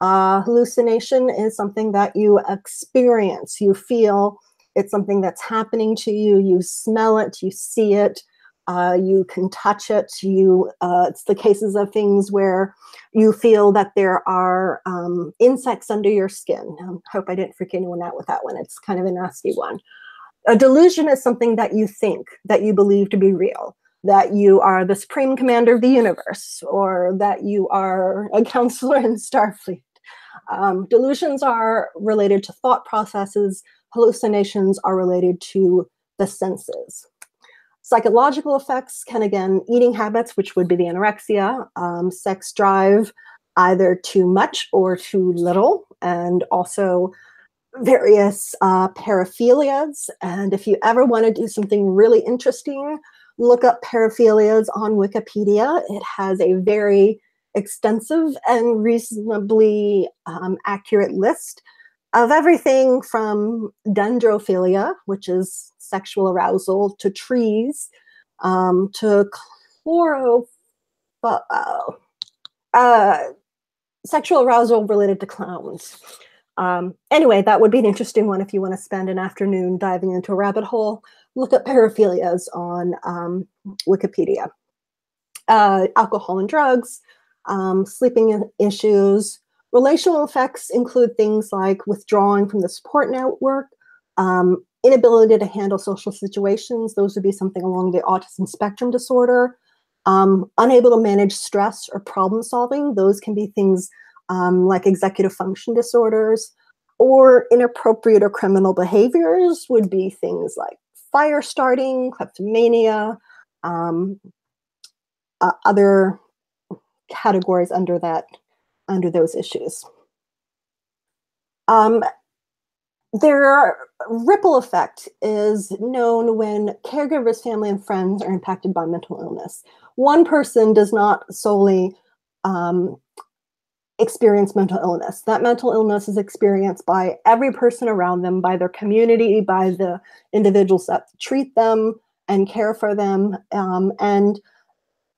Hallucination is something that you experience, you feel. It's something that's happening to you. You smell it, you see it. You can touch it. It's the cases of things where you feel that there are insects under your skin. I hope I didn't freak anyone out with that one. It's kind of a nasty one. A delusion is something that you think, that you believe to be real, that you are the supreme commander of the universe, or that you are a counselor in Starfleet. Delusions are related to thought processes. Hallucinations are related to the senses. Psychological effects can, again, eating habits, which would be the anorexia, sex drive, either too much or too little, and also various paraphilias. And if you ever want to do something really interesting, look up paraphilias on Wikipedia. It has a very extensive and reasonably accurate list of everything from dendrophilia, which is sexual arousal, to trees, to sexual arousal related to clowns. Anyway, that would be an interesting one if you want to spend an afternoon diving into a rabbit hole. Look up paraphilias on Wikipedia. Alcohol and drugs, sleeping issues. Relational effects include things like withdrawing from the support network, inability to handle social situations. Those would be something along the autism spectrum disorder. Unable to manage stress or problem solving. Those can be things like executive function disorders, or inappropriate or criminal behaviors would be things like fire starting, kleptomania, other categories under those issues. Their ripple effect is known when caregivers, family, and friends are impacted by mental illness. One person does not solely experience mental illness. That mental illness is experienced by every person around them, by their community, by the individuals that treat them and care for them. And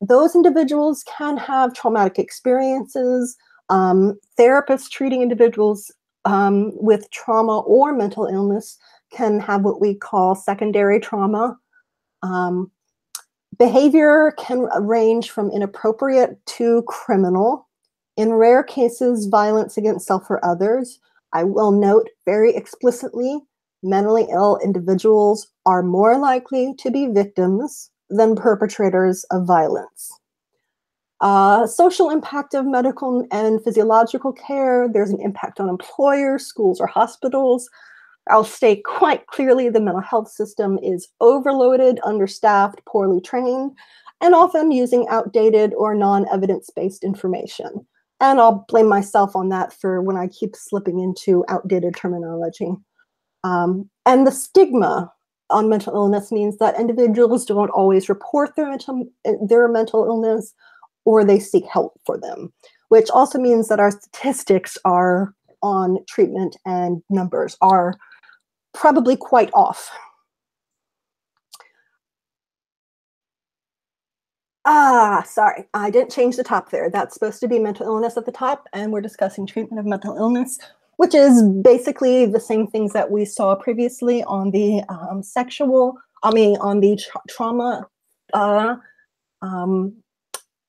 those individuals can have traumatic experiences. Therapists treating individuals with trauma or mental illness can have what we call secondary trauma. Behavior can range from inappropriate to criminal. In rare cases, violence against self or others. I will note very explicitly, mentally ill individuals are more likely to be victims than perpetrators of violence. Social impact of medical and physiological care. There's an impact on employers, schools, or hospitals. I'll state quite clearly the mental health system is overloaded, understaffed, poorly trained, and often using outdated or non-evidence-based information. And I'll blame myself on that for when I keep slipping into outdated terminology. And the stigma on mental illness means that individuals don't always report their mental illness, or they seek help for them, which also means that our statistics are on treatment and numbers are probably quite off. Sorry, I didn't change the top there. That's supposed to be mental illness at the top, and we're discussing treatment of mental illness, which is basically the same things that we saw previously on the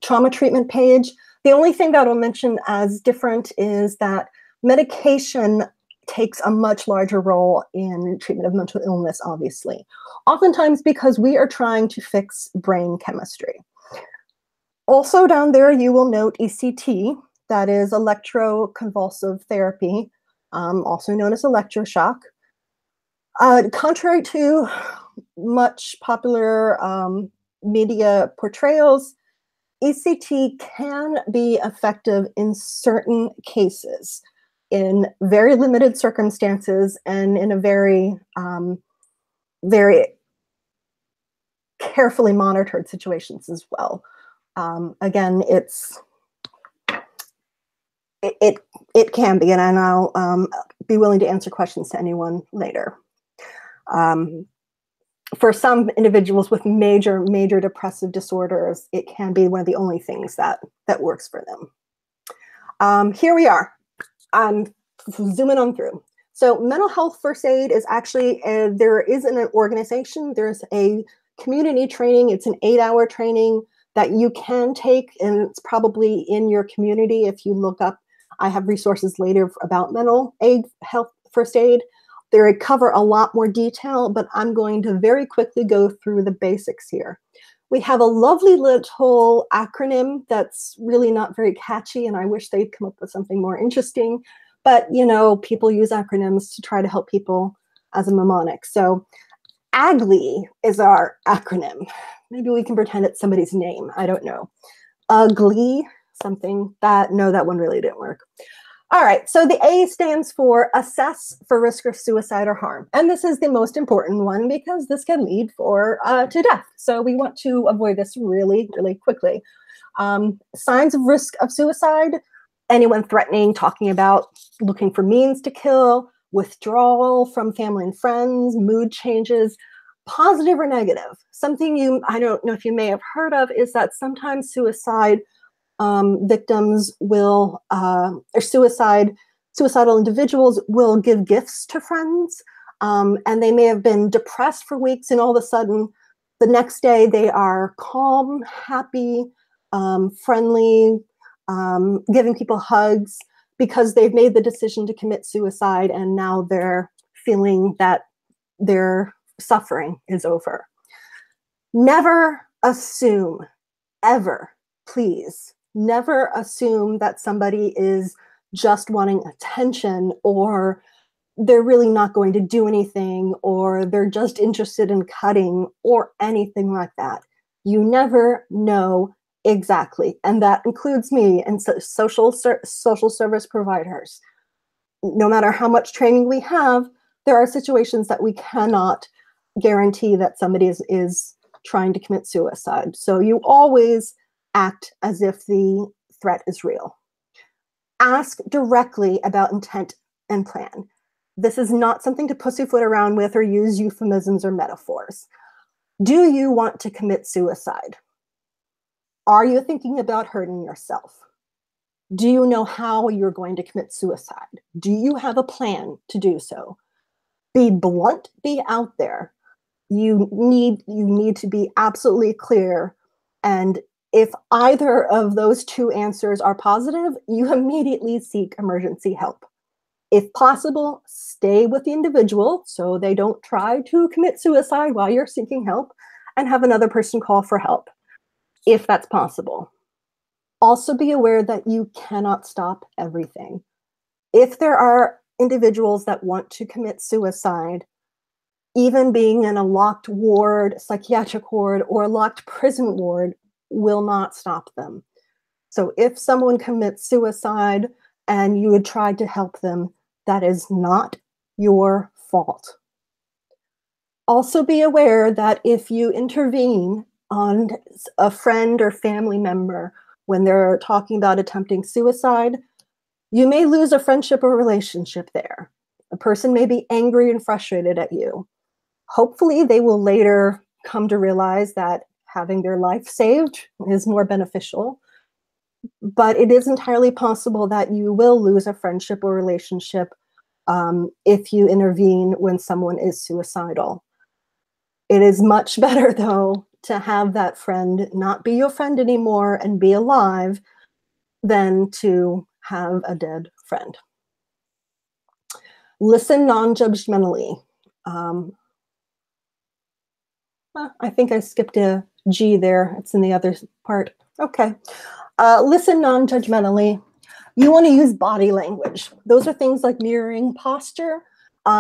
trauma treatment page. The only thing that I'll mention as different is that medication takes a much larger role in treatment of mental illness, obviously. Oftentimes because we are trying to fix brain chemistry. Also down there, you will note ECT, that is electroconvulsive therapy, also known as electroshock. Contrary to much popular media portrayals, ECT can be effective in certain cases, in very limited circumstances, and in a very, very carefully monitored situations as well. Again, it can be, and I'll be willing to answer questions to anyone later. For some individuals with major depressive disorders, it can be one of the only things that works for them. Here we are. I'm zooming on through. So mental health first aid is actually, there isn't an organization. There's a community training. It's an 8-hour training that you can take, and it's probably in your community if you look up. I have resources later about mental aid, health, first aid. They cover a lot more detail, but I'm going to very quickly go through the basics here. We have a lovely little acronym that's really not very catchy, and I wish they'd come up with something more interesting. But, you know, people use acronyms to try to help people as a mnemonic. So AGLI is our acronym. Maybe we can pretend it's somebody's name. I don't know. Ugly, something that, no, that one really didn't work. All right, so the A stands for assess for risk of suicide or harm. And this is the most important one because this can lead to death. So we want to avoid this really, really quickly. Signs of risk of suicide: anyone threatening, talking about, looking for means to kill, withdrawal from family and friends, mood changes, positive or negative. Something I don't know if you may have heard of is that sometimes suicide victims will, or suicidal individuals will give gifts to friends, and they may have been depressed for weeks, and all of a sudden, the next day they are calm, happy, friendly, giving people hugs because they've made the decision to commit suicide, and now they're feeling that their suffering is over. Never assume, ever, please, never assume that somebody is just wanting attention, or they're really not going to do anything, or they're just interested in cutting, or anything like that. You never know exactly, and that includes me and social service providers. No matter how much training we have, there are situations that we cannot guarantee that somebody is trying to commit suicide. So you always act as if the threat is real. Ask directly about intent and plan. This is not something to pussyfoot around with or use euphemisms or metaphors. Do you want to commit suicide? Are you thinking about hurting yourself? Do you know how you're going to commit suicide? Do you have a plan to do so? Be blunt, be out there. You need to be absolutely clear. And if either of those two answers are positive, you immediately seek emergency help. If possible, stay with the individual so they don't try to commit suicide while you're seeking help, and have another person call for help, if that's possible. Also be aware that you cannot stop everything. If there are individuals that want to commit suicide, even being in a locked ward, psychiatric ward, or a locked prison ward will not stop them. So if someone commits suicide and you had tried to help them, that is not your fault. Also be aware that if you intervene on a friend or family member when they're talking about attempting suicide, you may lose a friendship or relationship there. A person may be angry and frustrated at you. Hopefully, they will later come to realize that having their life saved is more beneficial. But it is entirely possible that you will lose a friendship or relationship if you intervene when someone is suicidal. It is much better, though, to have that friend not be your friend anymore and be alive than to have a dead friend. Listen non-judgmentally. I think I skipped a G there. It's in the other part. Okay. Listen non-judgmentally. You want to use body language. Those are things like mirroring posture.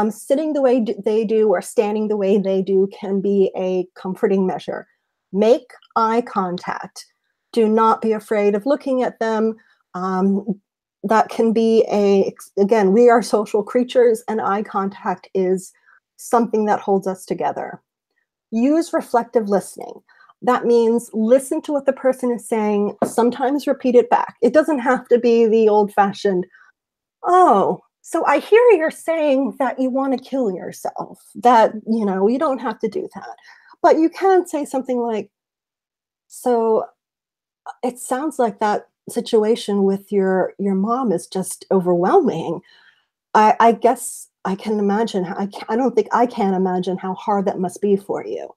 Sitting the way they do or standing the way they do can be a comforting measure. Make eye contact. Do not be afraid of looking at them. That can be again, we are social creatures, and eye contact is something that holds us together. Use reflective listening. That means listen to what the person is saying, sometimes repeat it back. It doesn't have to be the old-fashioned, oh, so I hear you're saying that you want to kill yourself, that, you don't have to do that. But you can say something like, so it sounds like that situation with your mom is just overwhelming. I guess I can imagine, I don't think I can imagine how hard that must be for you.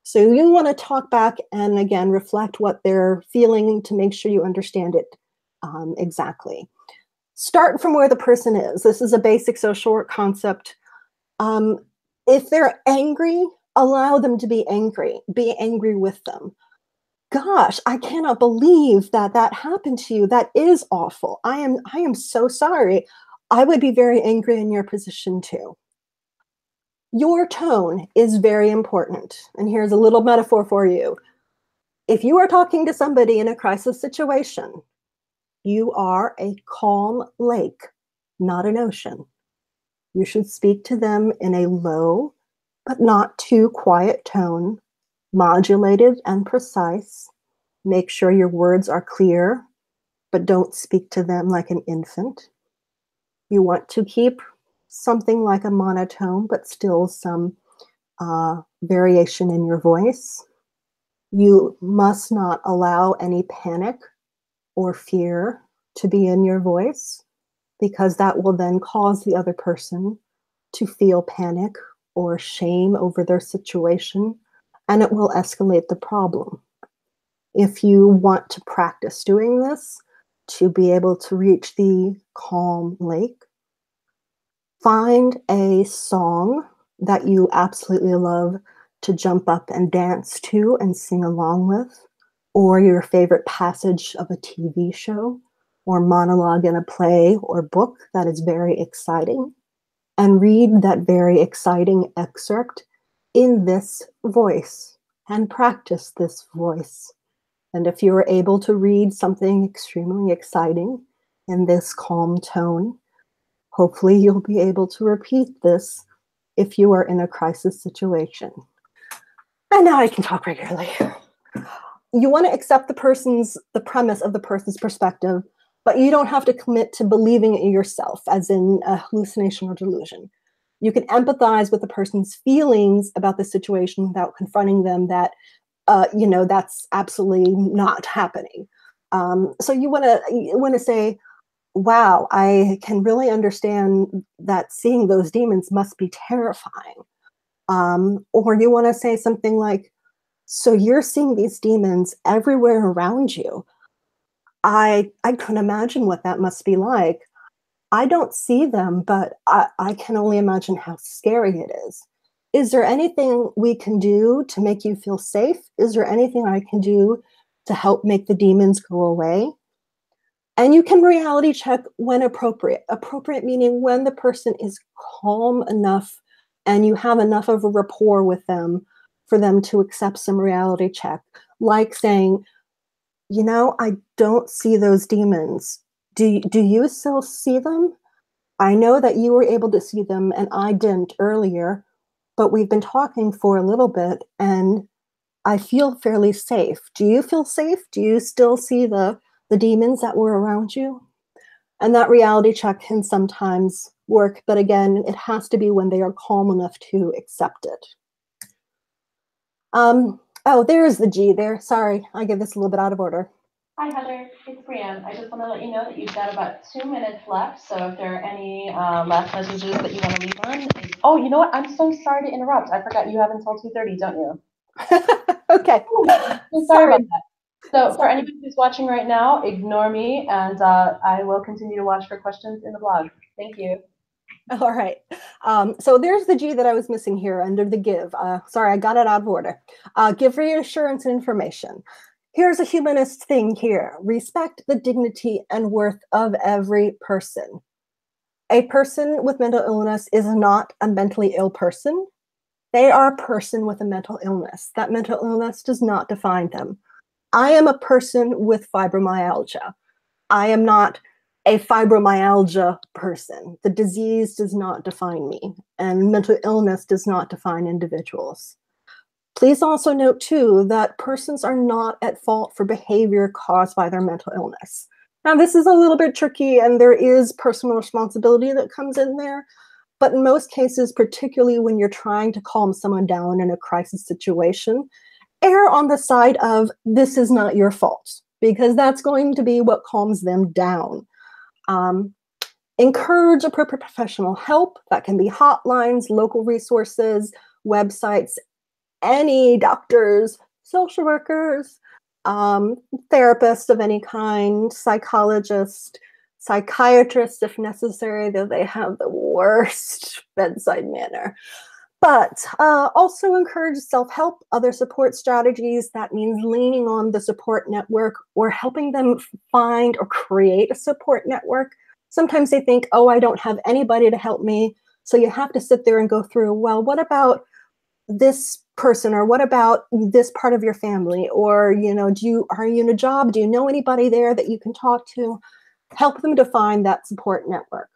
So you want to talk back and again, reflect what they're feeling to make sure you understand it exactly. Start from where the person is. This is a basic social work concept. If they're angry, allow them to be angry. Be angry with them. Gosh, I cannot believe that that happened to you. That is awful. I am so sorry. I would be very angry in your position too. Your tone is very important. And here's a little metaphor for you. If you are talking to somebody in a crisis situation, you are a calm lake, not an ocean. You should speak to them in a low, but not too quiet tone, modulated and precise. Make sure your words are clear, but don't speak to them like an infant. You want to keep something like a monotone, but still some variation in your voice. You must not allow any panic or fear to be in your voice, because that will then cause the other person to feel panic or shame over their situation, and it will escalate the problem. If you want to practice doing this to be able to reach the calm lake, find a song that you absolutely love to jump up and dance to and sing along with, or your favorite passage of a TV show or monologue in a play or book that is very exciting, and read that very exciting excerpt in this voice and practice this voice. And if you are able to read something extremely exciting in this calm tone, hopefully you'll be able to repeat this if you are in a crisis situation. And now I can talk regularly. You want to accept the premise of the person's perspective, but you don't have to commit to believing it yourself, as in a hallucination or delusion. You can empathize with the person's feelings about the situation without confronting them that, that's absolutely not happening. So you want to say, wow, I can really understand that seeing those demons must be terrifying. Or you want to say something like, so you're seeing these demons everywhere around you. I couldn't imagine what that must be like. I don't see them, but I can only imagine how scary it is. Is there anything we can do to make you feel safe? Is there anything I can do to help make the demons go away? And you can reality check when appropriate. Appropriate meaning when the person is calm enough and you have enough of a rapport with them for them to accept some reality check. Like saying, I don't see those demons. Do you still see them? I know that you were able to see them and I didn't earlier, but we've been talking for a little bit and I feel fairly safe. Do you feel safe? Do you still see the demons that were around you? And that reality check can sometimes work, but again, it has to be when they are calm enough to accept it. Oh, there's the G there. Sorry, I get this a little bit out of order. Hi, Heather. It's Brianne. I just want to let you know that you've got about 2 minutes left. So if there are any last messages that you want to leave on. Oh, you know what? I'm so sorry to interrupt. I forgot you have until 2:30, don't you? Okay. I'm sorry about that. So for anybody who's watching right now, ignore me, and I will continue to watch for questions in the blog. Thank you. All right. So there's the G that I was missing here under the give. Sorry, I got it out of order. Give reassurance and information. Here's a humanist thing here. Respect the dignity and worth of every person. A person with mental illness is not a mentally ill person. They are a person with a mental illness. That mental illness does not define them. I am a person with fibromyalgia. I am not a fibromyalgia person. The disease does not define me, and mental illness does not define individuals. Please also note, too, that persons are not at fault for behavior caused by their mental illness. Now, this is a little bit tricky, and there is personal responsibility that comes in there. But in most cases, particularly when you're trying to calm someone down in a crisis situation, err on the side of this is not your fault, because that's going to be what calms them down. Encourage appropriate professional help. That can be hotlines, local resources, websites, any doctors, social workers, therapists of any kind, psychologists, psychiatrists if necessary, though they have the worst bedside manner. But also encourage self-help, other support strategies. That means leaning on the support network or helping them find or create a support network. Sometimes they think, oh, I don't have anybody to help me. So you have to sit there and go through, well, what about this person, or what about this part of your family? Or, you know, are you in a job? Do you know anybody there that you can talk to? Help them to find that support network.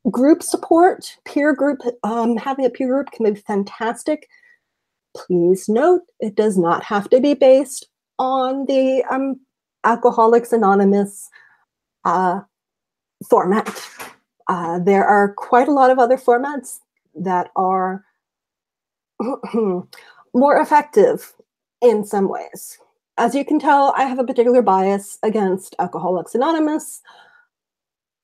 Group support, peer group, having a peer group can be fantastic. Please note, it does not have to be based on the Alcoholics Anonymous format. There are quite a lot of other formats that are more effective in some ways. As you can tell, I have a particular bias against Alcoholics Anonymous.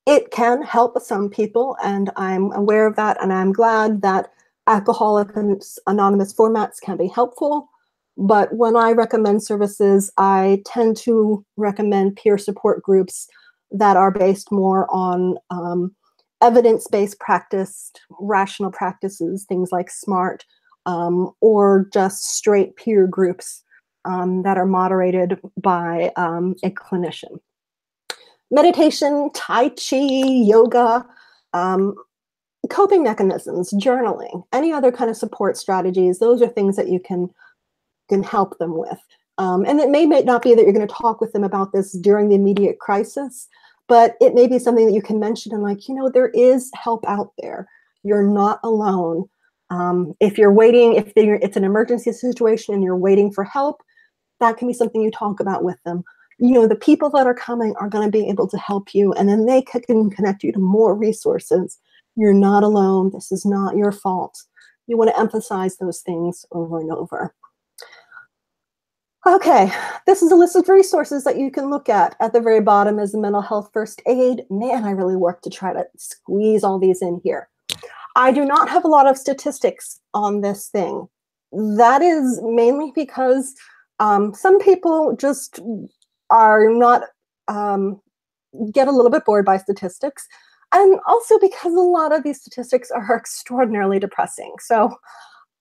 It can help some people, and I'm aware of that, and I'm glad that Alcoholics Anonymous formats can be helpful. But when I recommend services, I tend to recommend peer support groups that are based more on evidence-based practice, rational practices, things like SMART, or just straight peer groups that are moderated by a clinician. Meditation, Tai Chi, yoga, coping mechanisms, journaling, any other kind of support strategies, those are things that you can help them with. And it may not be that you're going to talk with them about this during the immediate crisis, but it may be something that you can mention and like, you know, there is help out there. You're not alone. If you're waiting, if it's an emergency situation and you're waiting for help, that can be something you talk about with them. You know, the people that are coming are going to be able to help you, and then they can connect you to more resources. You're not alone. This is not your fault. You want to emphasize those things over and over. Okay, this is a list of resources that you can look at. At the very bottom is the mental health first aid. Man, I really worked to try to squeeze all these in here. I do not have a lot of statistics on this thing. That is mainly because some people just are not, get a little bit bored by statistics, and also because a lot of these statistics are extraordinarily depressing. So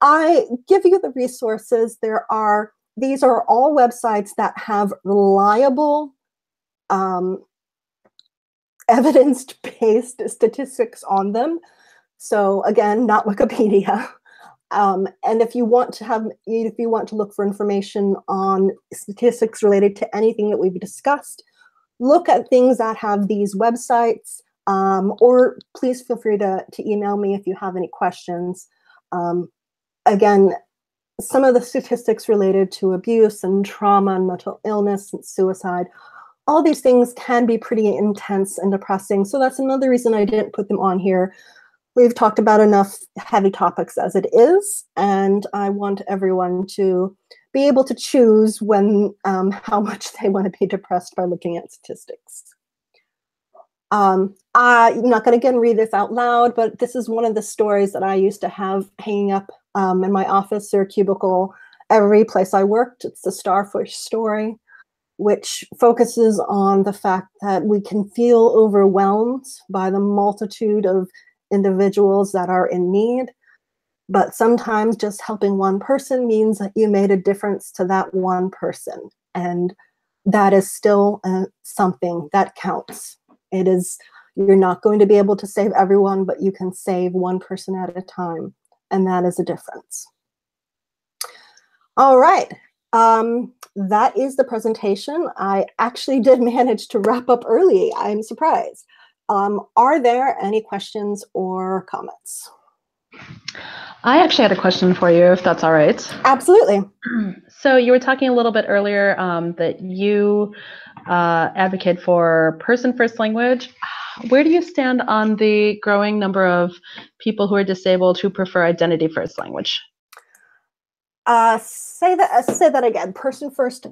I give you the resources. These are all websites that have reliable, evidence-based statistics on them. So again, not Wikipedia. And if you want to look for information on statistics related to anything that we've discussed, look at things that have these websites, or please feel free to email me if you have any questions. Again, some of the statistics related to abuse and trauma and mental illness and suicide, all these things can be pretty intense and depressing. So that's another reason I didn't put them on here. We've talked about enough heavy topics as it is, and I want everyone to be able to choose when how much they want to be depressed by looking at statistics. I'm not going to again read this out loud, but this is one of the stories that I used to have hanging up in my office or cubicle every place I worked. It's the Starfish story, which focuses on the fact that we can feel overwhelmed by the multitude of individuals that are in need, but sometimes just helping one person means that you made a difference to that one person, and that is still something that counts. You're not going to be able to save everyone, but you can save one person at a time, and that is a difference. All right, that is the presentation. I actually did manage to wrap up early. I'm surprised. Are there any questions or comments? I actually had a question for you, if that's all right. Absolutely. So you were talking a little bit earlier that you advocate for person-first language. Where do you stand on the growing number of people who are disabled who prefer identity-first language? Say that again. Person-first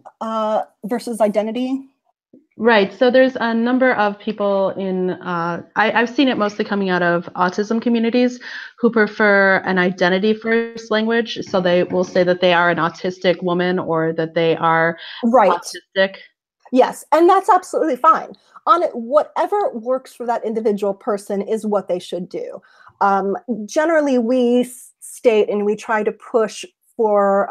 versus identity? Right. So there's a number of people in, I've seen it mostly coming out of autism communities who prefer an identity first language. So they will say that they are an autistic woman or that they are Right. autistic. Yes, and that's absolutely fine. On it, whatever works for that individual person is what they should do. Generally, we state and we try to push for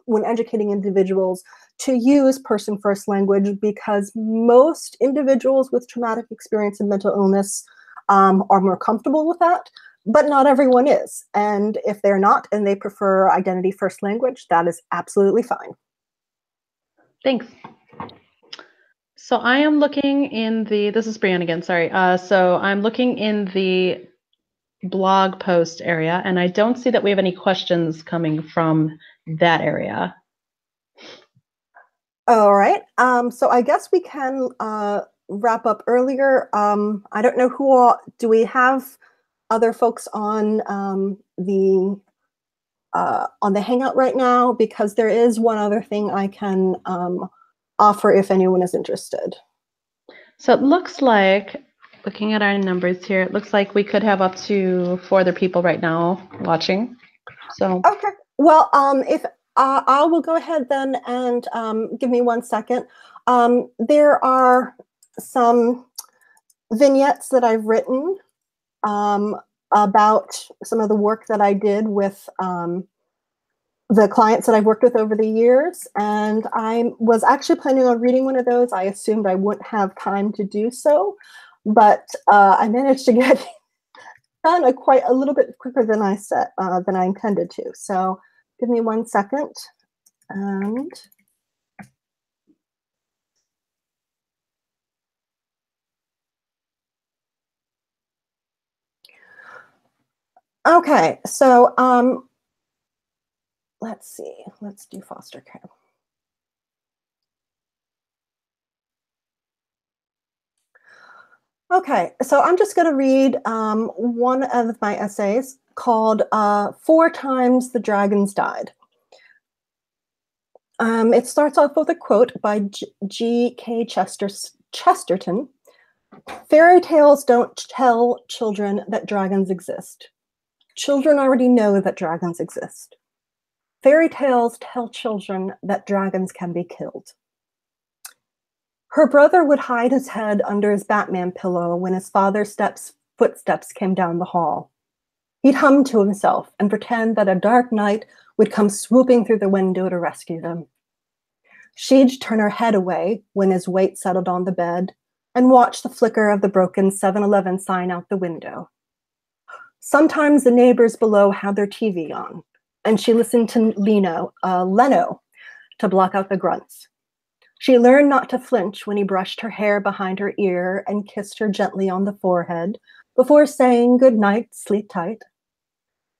when educating individuals to use person first language because most individuals with traumatic experience and mental illness are more comfortable with that, but not everyone is. And if they're not and they prefer identity first language, that is absolutely fine. Thanks. So I am looking in this is Brianne again, sorry. So I'm looking in the blog post area, and I don't see that we have any questions coming from that area. All right. So I guess we can wrap up earlier. I don't know who all, do we have other folks on the Hangout right now? Because there is one other thing I can offer if anyone is interested. So it looks like, looking at our numbers here, it looks like we could have up to 4 other people right now watching. So okay. Well, if I will go ahead then and give me 1 second. There are some vignettes that I've written about some of the work that I did with the clients that I've worked with over the years. And I was actually planning on reading one of those. I assumed I wouldn't have time to do so, but I managed to get done quite a little bit quicker than I intended to. So give me 1 second. And okay, so let's see. Let's do foster care. Okay, so I'm just going to read one of my essays called 4 Times the Dragons Died. It starts off with a quote by G.K. Chesterton. Fairy tales don't tell children that dragons exist. Children already know that dragons exist. Fairy tales tell children that dragons can be killed. Her brother would hide his head under his Batman pillow when his father's footsteps came down the hall. He'd hum to himself and pretend that a dark night would come swooping through the window to rescue them. She'd turn her head away when his weight settled on the bed and watch the flicker of the broken 7-Eleven sign out the window. Sometimes the neighbors below had their TV on, and she listened to Leno to block out the grunts. She learned not to flinch when he brushed her hair behind her ear and kissed her gently on the forehead before saying good night, sleep tight.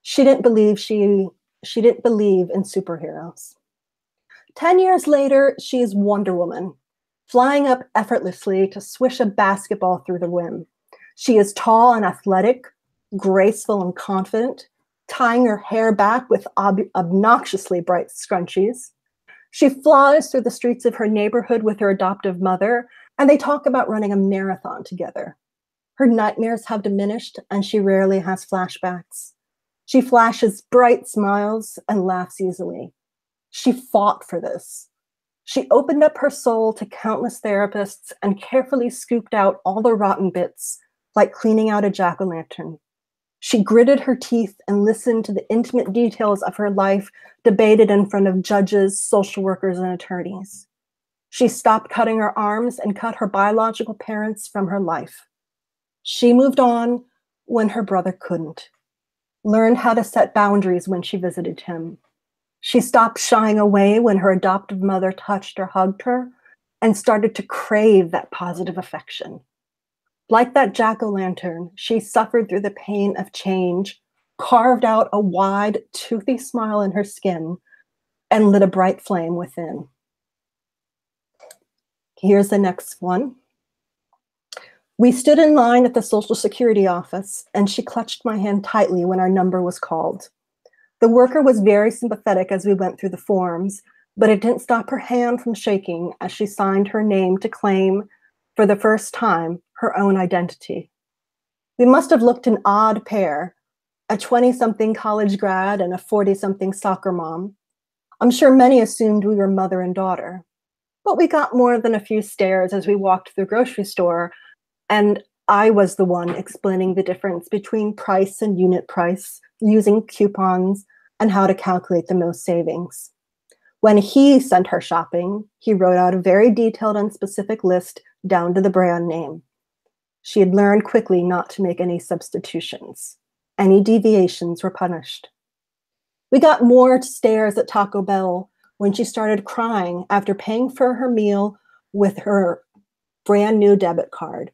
She didn't believe in superheroes. 10 years later, she is Wonder Woman, flying up effortlessly to swish a basketball through the rim. She is tall and athletic, graceful and confident, tying her hair back with obnoxiously bright scrunchies. She flies through the streets of her neighborhood with her adoptive mother, and they talk about running a marathon together. Her nightmares have diminished, and she rarely has flashbacks. She flashes bright smiles and laughs easily. She fought for this. She opened up her soul to countless therapists and carefully scooped out all the rotten bits, like cleaning out a jack-o'-lantern. She gritted her teeth and listened to the intimate details of her life debated in front of judges, social workers, and attorneys. She stopped cutting her arms and cut her biological parents from her life. She moved on when her brother couldn't, learned how to set boundaries when she visited him. She stopped shying away when her adoptive mother touched or hugged her and started to crave that positive affection. Like that jack-o'-lantern, she suffered through the pain of change, carved out a wide, toothy smile in her skin, and lit a bright flame within. Here's the next one. We stood in line at the Social Security office, and she clutched my hand tightly when our number was called. The worker was very sympathetic as we went through the forms, but it didn't stop her hand from shaking as she signed her name to claim for the first time, her own identity. We must have looked an odd pair, a 20-something college grad and a 40-something soccer mom. I'm sure many assumed we were mother and daughter. But we got more than a few stares as we walked through the grocery store, and I was the one explaining the difference between price and unit price, using coupons, and how to calculate the most savings. When he sent her shopping, he wrote out a very detailed and specific list down to the brand name. She had learned quickly not to make any substitutions. Any deviations were punished. We got more stares at Taco Bell when she started crying after paying for her meal with her brand new debit card.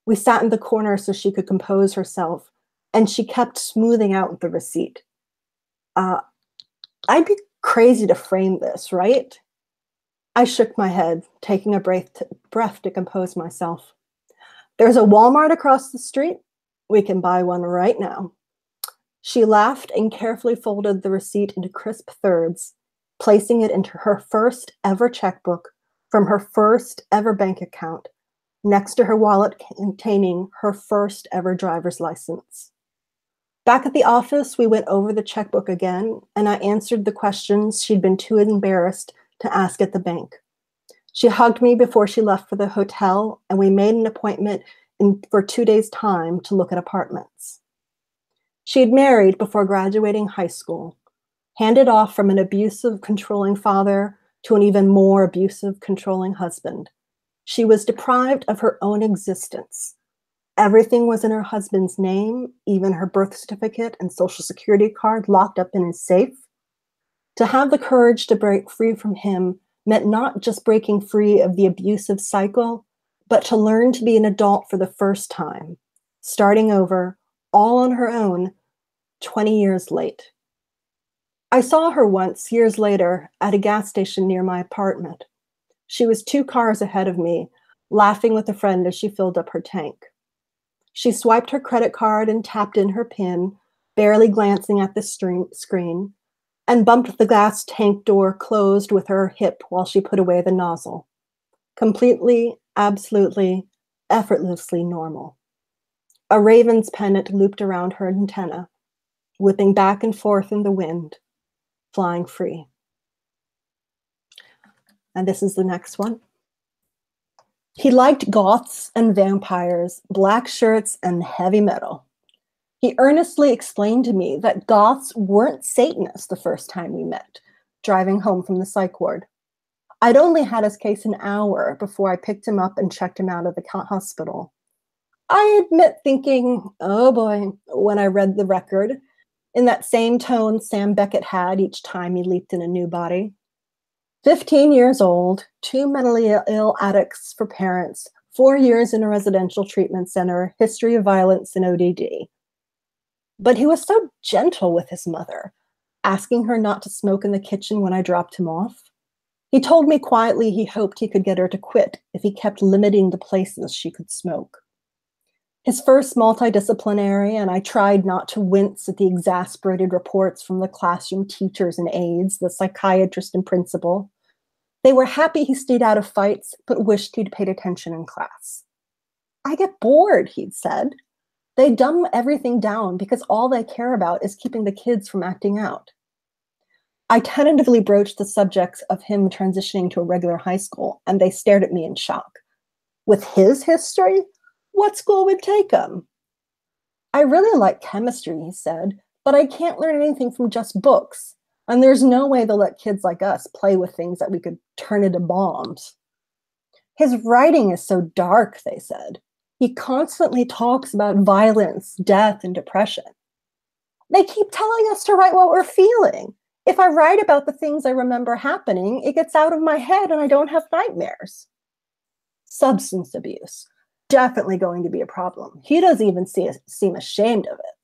We sat in the corner so she could compose herself, and she kept smoothing out the receipt. I'd be crazy to frame this, right? I shook my head, taking a breath to compose myself. There's a Walmart across the street. We can buy one right now. She laughed and carefully folded the receipt into crisp thirds, placing it into her first ever checkbook from her first ever bank account, next to her wallet containing her first ever driver's license. Back at the office, we went over the checkbook again, and I answered the questions she'd been too embarrassed to ask at the bank. She hugged me before she left for the hotel, and we made an appointment for 2 days' time to look at apartments. She had married before graduating high school, handed off from an abusive, controlling father to an even more abusive, controlling husband. She was deprived of her own existence. Everything was in her husband's name, even her birth certificate and social security card locked up in his safe. To have the courage to break free from him meant not just breaking free of the abusive cycle, but to learn to be an adult for the first time, starting over, all on her own, 20 years late. I saw her once, years later, at a gas station near my apartment. She was 2 cars ahead of me, laughing with a friend as she filled up her tank. She swiped her credit card and tapped in her PIN, barely glancing at the screen, and bumped the glass tank door closed with her hip while she put away the nozzle. Completely, absolutely, effortlessly normal. A raven's pennant looped around her antenna, whipping back and forth in the wind, flying free. And this is the next one. He liked goths and vampires, black shirts, and heavy metal. He earnestly explained to me that goths weren't Satanists the first time we met, driving home from the psych ward. I'd only had his case an hour before I picked him up and checked him out of the hospital. I admit thinking, oh boy, when I read the record, in that same tone Sam Beckett had each time he leaped in a new body. 15 years old, 2 mentally ill addicts for parents, 4 years in a residential treatment center, history of violence and ODD. But he was so gentle with his mother, asking her not to smoke in the kitchen when I dropped him off. He told me quietly he hoped he could get her to quit if he kept limiting the places she could smoke. His first multidisciplinary, and I tried not to wince at the exasperated reports from the classroom teachers and aides, the psychiatrist and principal. They were happy he stayed out of fights, but wished he'd paid attention in class. I get bored, he'd said. They dumb everything down because all they care about is keeping the kids from acting out. I tentatively broached the subject of him transitioning to a regular high school, and they stared at me in shock. With his history, what school would take him? I really like chemistry, he said, but I can't learn anything from just books, and there's no way they'll let kids like us play with things that we could turn into bombs. His writing is so dark, they said. He constantly talks about violence, death, and depression. They keep telling us to write what we're feeling. If I write about the things I remember happening, it gets out of my head and I don't have nightmares. Substance abuse, definitely going to be a problem. He doesn't even seem ashamed of it.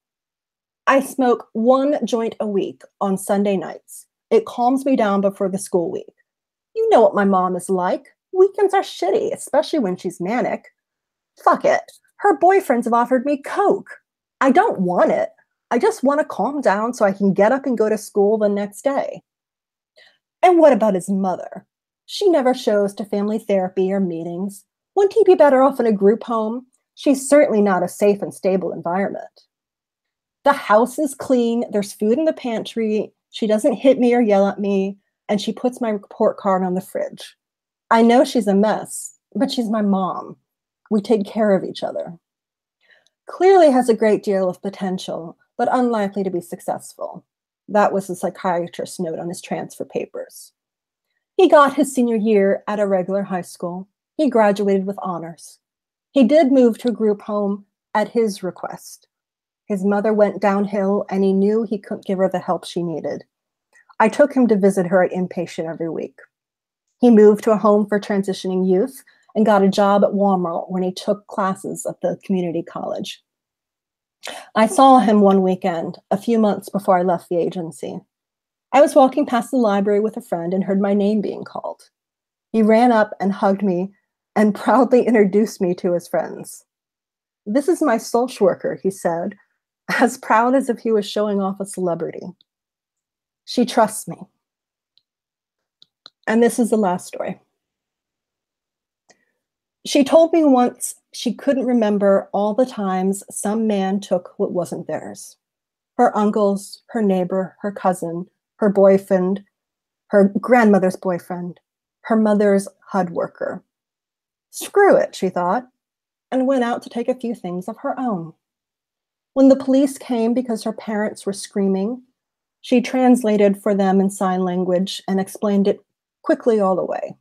I smoke 1 joint a week on Sunday nights. It calms me down before the school week. You know what my mom is like. Weekends are shitty, especially when she's manic. Fuck it. Her boyfriends have offered me coke. I don't want it. I just want to calm down so I can get up and go to school the next day. And what about his mother? She never shows to family therapy or meetings. Wouldn't he be better off in a group home? She's certainly not a safe and stable environment. The house is clean, there's food in the pantry, she doesn't hit me or yell at me, and she puts my report card on the fridge. I know she's a mess, but she's my mom. We take care of each other. Clearly has a great deal of potential, but unlikely to be successful. That was the psychiatrist's note on his transfer papers. He got his senior year at a regular high school. He graduated with honors. He did move to a group home at his request. His mother went downhill and he knew he couldn't give her the help she needed. I took him to visit her at inpatient every week. He moved to a home for transitioning youth and got a job at Walmart when he took classes at the community college. I saw him one weekend, a few months before I left the agency. I was walking past the library with a friend and heard my name being called. He ran up and hugged me and proudly introduced me to his friends. "This is my social worker," he said, as proud as if he was showing off a celebrity. She trusts me. And this is the last story. She told me once she couldn't remember all the times some man took what wasn't theirs. Her uncles, her neighbor, her cousin, her boyfriend, her grandmother's boyfriend, her mother's HUD worker. Screw it, she thought, and went out to take a few things of her own. When the police came because her parents were screaming, she translated for them in sign language and explained it quickly all the way.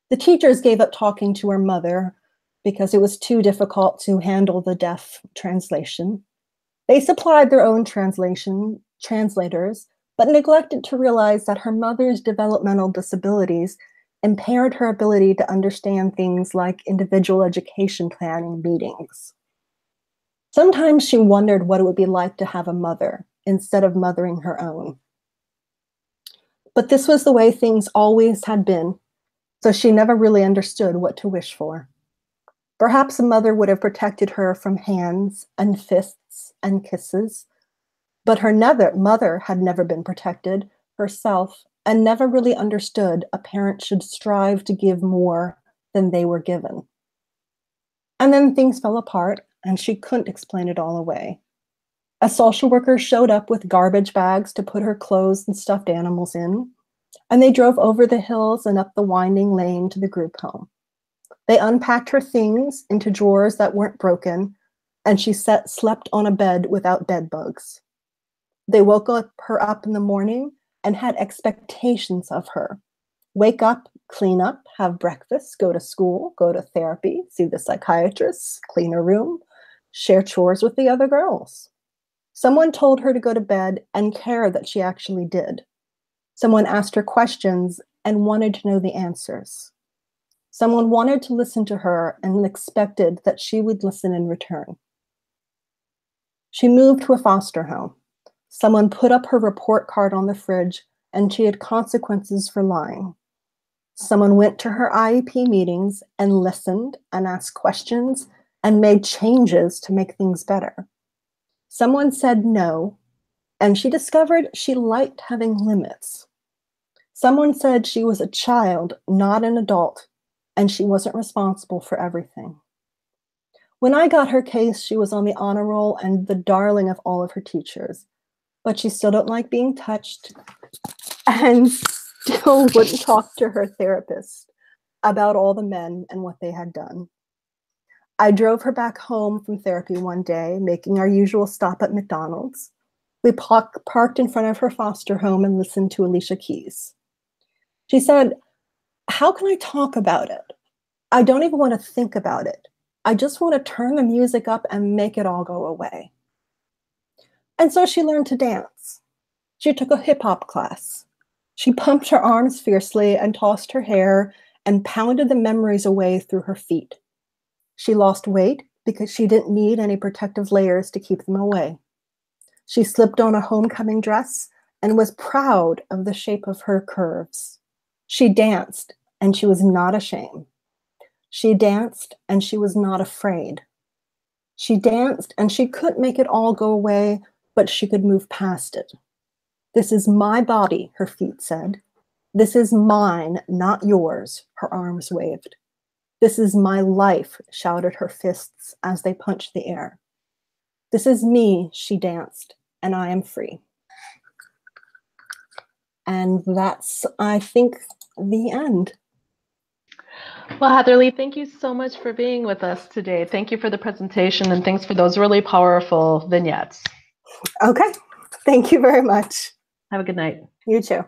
The teachers gave up talking to her mother because it was too difficult to handle the deaf translation. They supplied their own translators, but neglected to realize that her mother's developmental disabilities impaired her ability to understand things like individual education planning meetings. Sometimes she wondered what it would be like to have a mother instead of mothering her own. But this was the way things always had been, so she never really understood what to wish for. Perhaps a mother would have protected her from hands and fists and kisses, but her mother had never been protected herself and never really understood a parent should strive to give more than they were given. And then things fell apart, and she couldn't explain it all away. A social worker showed up with garbage bags to put her clothes and stuffed animals in, and they drove over the hills and up the winding lane to the group home. They unpacked her things into drawers that weren't broken, and she slept on a bed without bed bugs. They woke her up in the morning and had expectations of her. Wake up, clean up, have breakfast, go to school, go to therapy, see the psychiatrist, clean her room, share chores with the other girls. Someone told her to go to bed and care that she actually did. Someone asked her questions and wanted to know the answers. Someone wanted to listen to her and expected that she would listen in return. She moved to a foster home. Someone put up her report card on the fridge and she had consequences for lying. Someone went to her IEP meetings and listened and asked questions and made changes to make things better. Someone said no, and she discovered she liked having limits. Someone said she was a child, not an adult, and she wasn't responsible for everything. When I got her case, she was on the honor roll and the darling of all of her teachers, but she still don't like being touched and still wouldn't talk to her therapist about all the men and what they had done. I drove her back home from therapy one day, making our usual stop at McDonald's. We parked in front of her foster home and listened to Alicia Keys. She said, "How can I talk about it? I don't even want to think about it. I just want to turn the music up and make it all go away." And so she learned to dance. She took a hip hop class. She pumped her arms fiercely and tossed her hair and pounded the memories away through her feet. She lost weight because she didn't need any protective layers to keep them away. She slipped on a homecoming dress and was proud of the shape of her curves. She danced and she was not ashamed. She danced and she was not afraid. She danced and she couldn't make it all go away, but she could move past it. "This is my body," her feet said. "This is mine, not yours," her arms waved. This is my life, shouted her fists as they punched the air. This is me, she danced, and I am free. And that's, I think, the end. Well, Heatherly, thank you so much for being with us today. Thank you for the presentation, and thanks for those really powerful vignettes. Okay, thank you very much. Have a good night. You too.